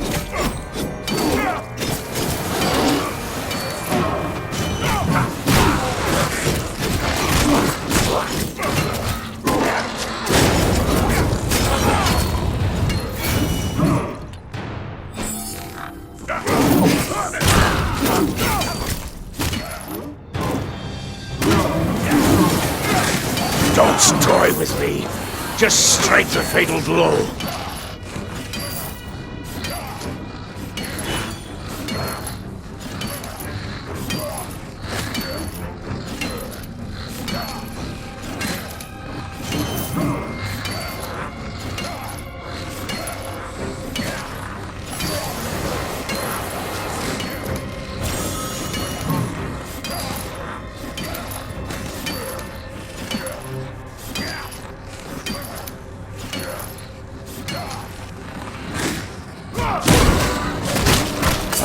Don't toy with me. Just strike the fatal blow.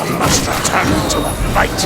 I must return to the fight.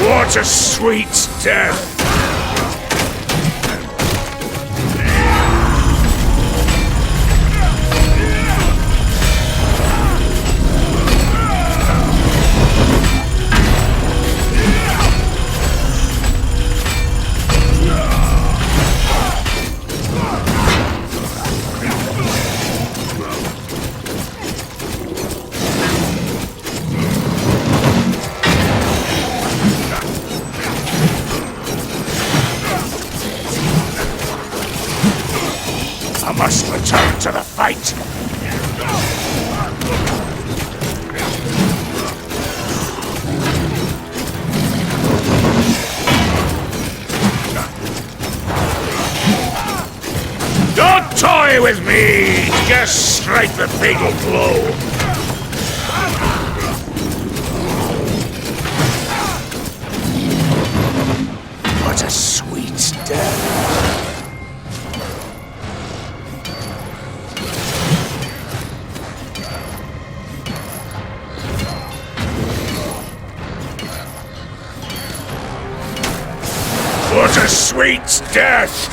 What a sweet death! I must return to the fight! Don't toy with me! Just strike the fatal blow! sweet death!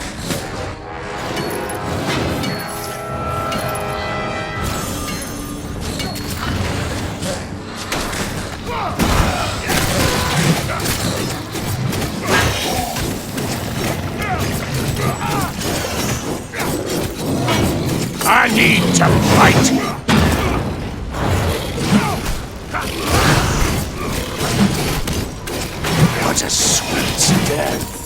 I need to fight! What a sweet death!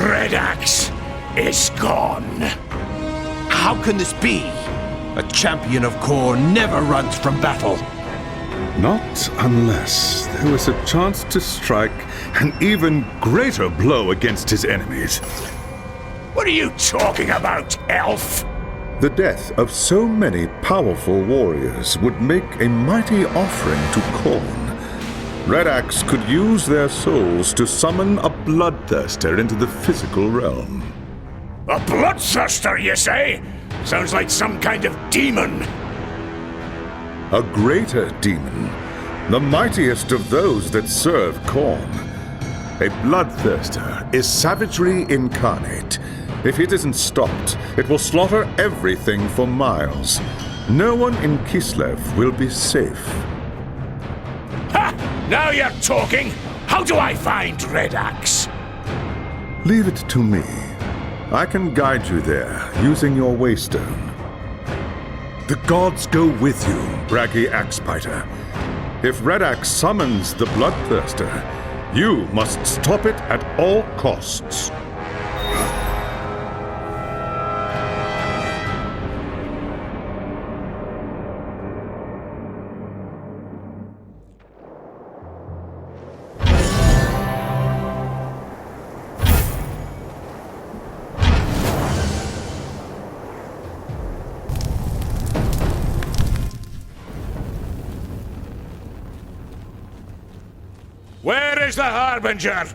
Red Axe is gone. How can this be? A champion of Khorne never runs from battle. Not unless there was a chance to strike an even greater blow against his enemies. What are you talking about, elf? The death of so many powerful warriors would make a mighty offering to Khorne. Red Axe could use their souls to summon a bloodthirster into the physical realm. A bloodthirster, you say? Sounds like some kind of demon. A greater demon, the mightiest of those that serve Khorne. A bloodthirster is savagery incarnate. If it isn't stopped, it will slaughter everything for miles. No one in Kislev will be safe. Ha! Now you're talking! How do I find Red Axe? Leave it to me. I can guide you there, using your waystone. The gods go with you, braggy Axebiter. If Red Axe summons the Bloodthirster, you must stop it at all costs. Where is the Harbinger?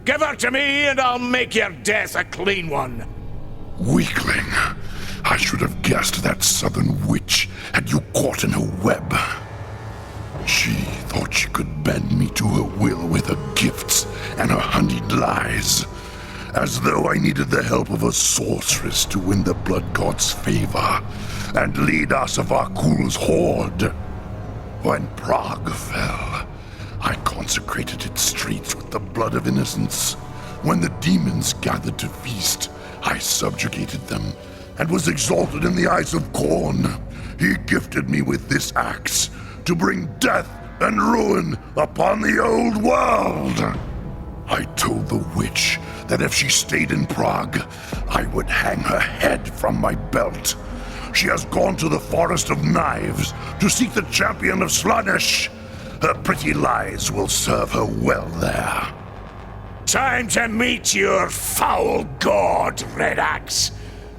Give her to me and I'll make your death a clean one. Weakling. I should have guessed that southern witch had you caught in her web. She thought she could bend me to her will with her gifts and her honeyed lies. As though I needed the help of a sorceress to win the blood god's favor and lead Asavakul's horde. When Prague fell, I consecrated its streets with the blood of innocents. When the demons gathered to feast, I subjugated them and was exalted in the eyes of Khorne. He gifted me with this axe to bring death and ruin upon the old world. I told the witch that if she stayed in Prague, I would hang her head from my belt. She has gone to the Forest of Knives to seek the champion of Slaanesh. Her pretty lies will serve her well there. Time to meet your foul god, Red Axe.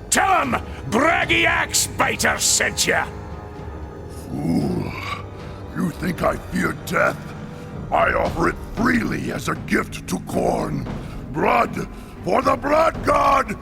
Tell him Braggy Axebiter sent you. Fool. You think I fear death? I offer it freely as a gift to Khorne. Blood for the blood god!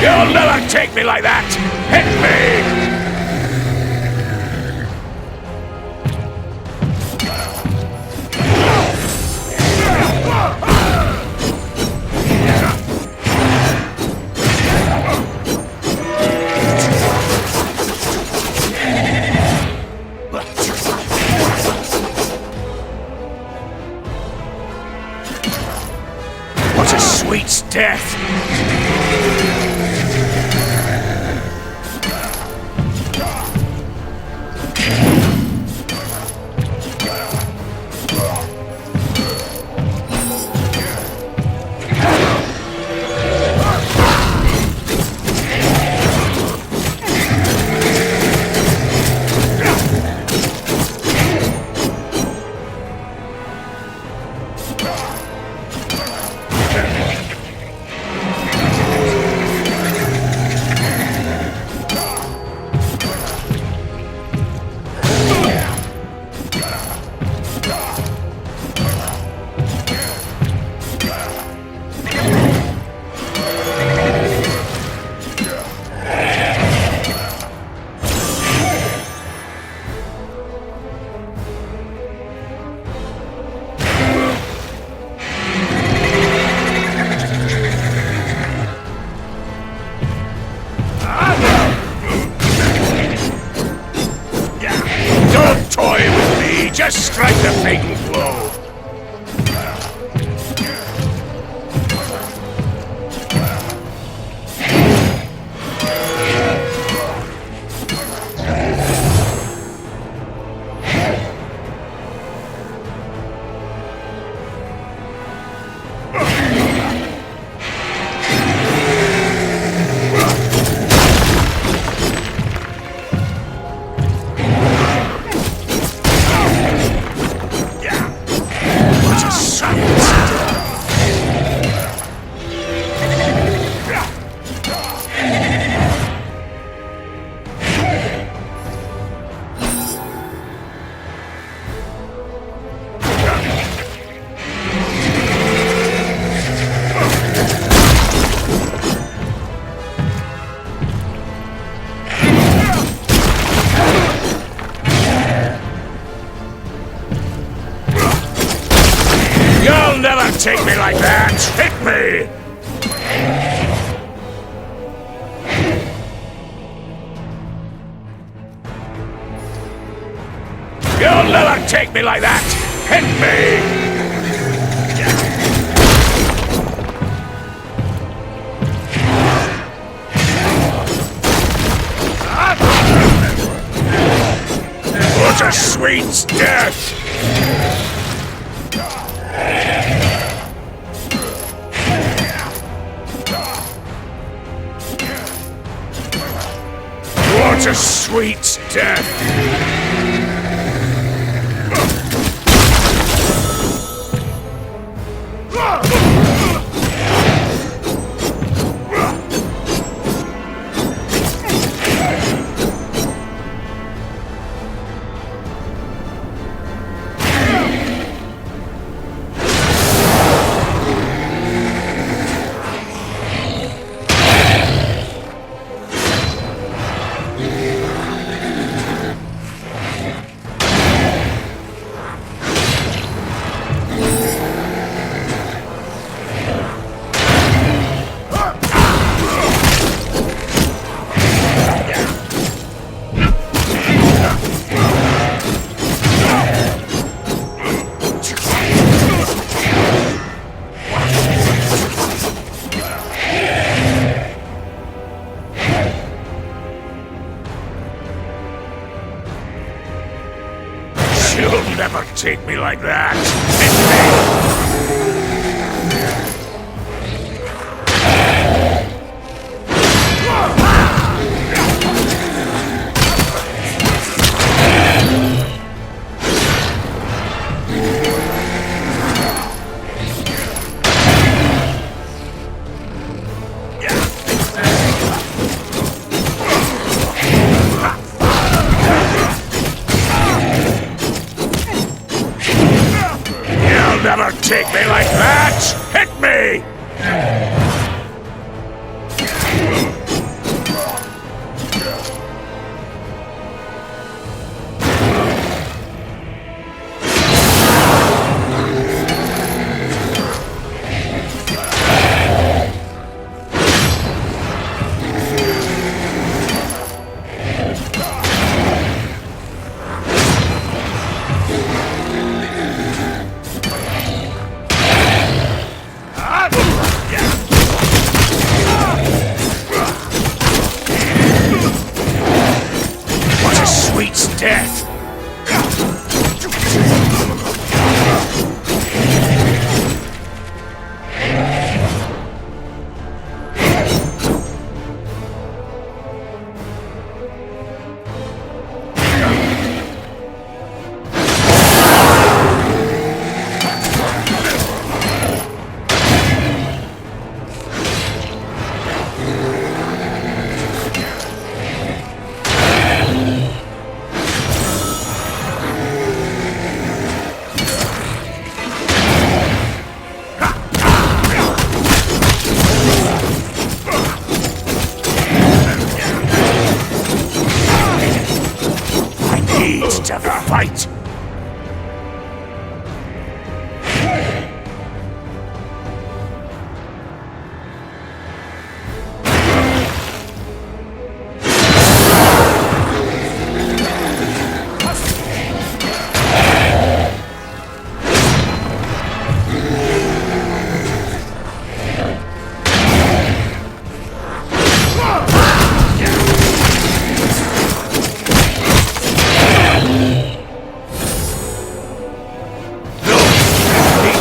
You'll never take me like that! Hit me! What a sweet death! Just strike the fatal blow! You'll never take me like that! Hit me! You'll never take me like that! Hit me! What a sweet death! What a sweet death! You'll never take me like that! Never take me like that! Hit me!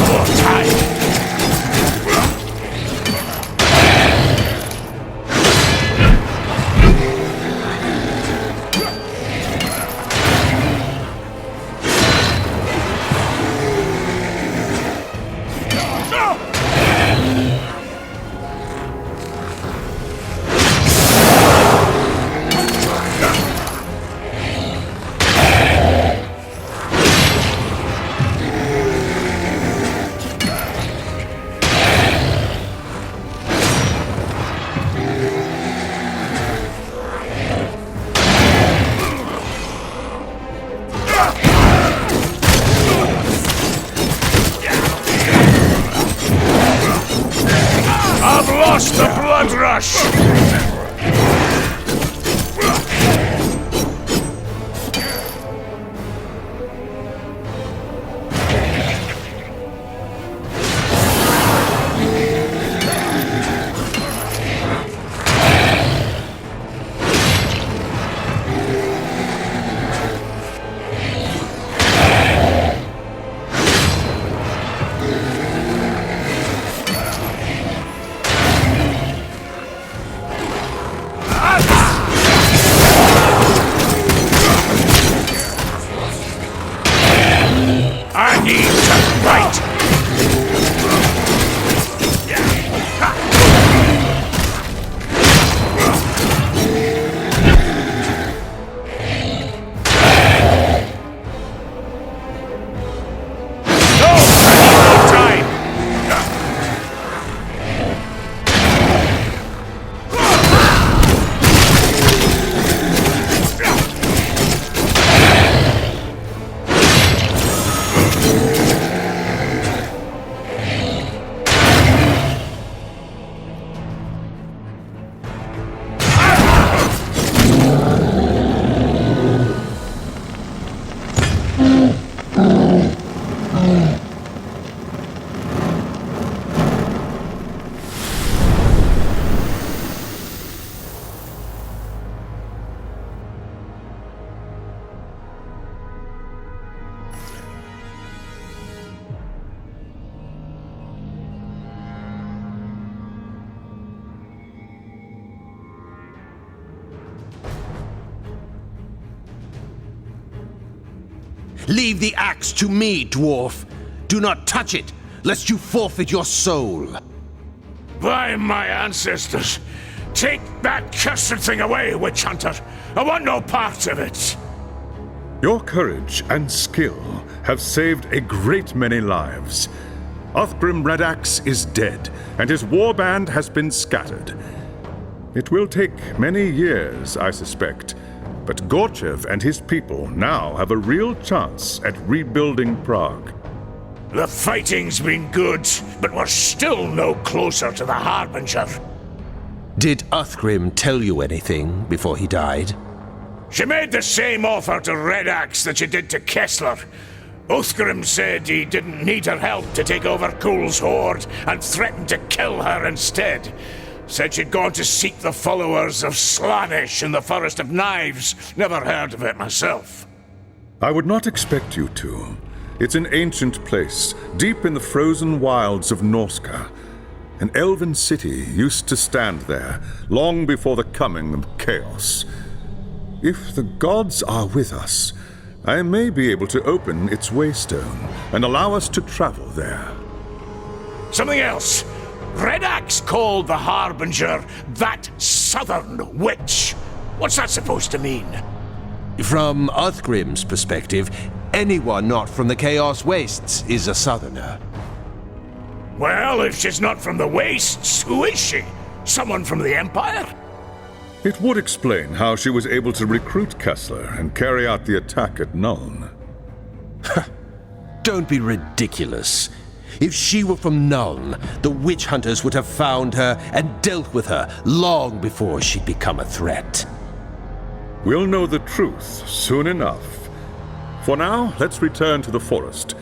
More time. Lost the blood rush! I need to fight! Leave the axe to me, dwarf. Do not touch it, lest you forfeit your soul. By my ancestors, take that cursed thing away, witch hunter. I want no part of it. Your courage and skill have saved a great many lives. Othgrim Red Axe is dead, and his warband has been scattered. It will take many years, I suspect, but Gorchev and his people now have a real chance at rebuilding Prague. The fighting's been good, but we're still no closer to the Harbinger. Did Othgrim tell you anything before he died? She made the same offer to Red Axe that she did to Kessler. Othgrim said he didn't need her help to take over Kuhl's horde and threatened to kill her instead. Said she'd gone to seek the followers of Slaanesh in the Forest of Knives. Never heard of it myself. I would not expect you to. It's an ancient place, deep in the frozen wilds of Norska. An elven city used to stand there, long before the coming of chaos. If the gods are with us, I may be able to open its waystone and allow us to travel there. Something else. Red Axe called the Harbinger that Southern Witch. What's that supposed to mean? From Othgrim's perspective, anyone not from the Chaos Wastes is a Southerner. Well, if she's not from the Wastes, who is she? Someone from the Empire? It would explain how she was able to recruit Kessler and carry out the attack at Nuln. Don't be ridiculous. If she were from Nuln, the witch hunters would have found her and dealt with her long before she'd become a threat. We'll know the truth soon enough. For now, let's return to the forest.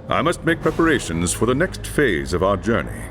I must make preparations for the next phase of our journey.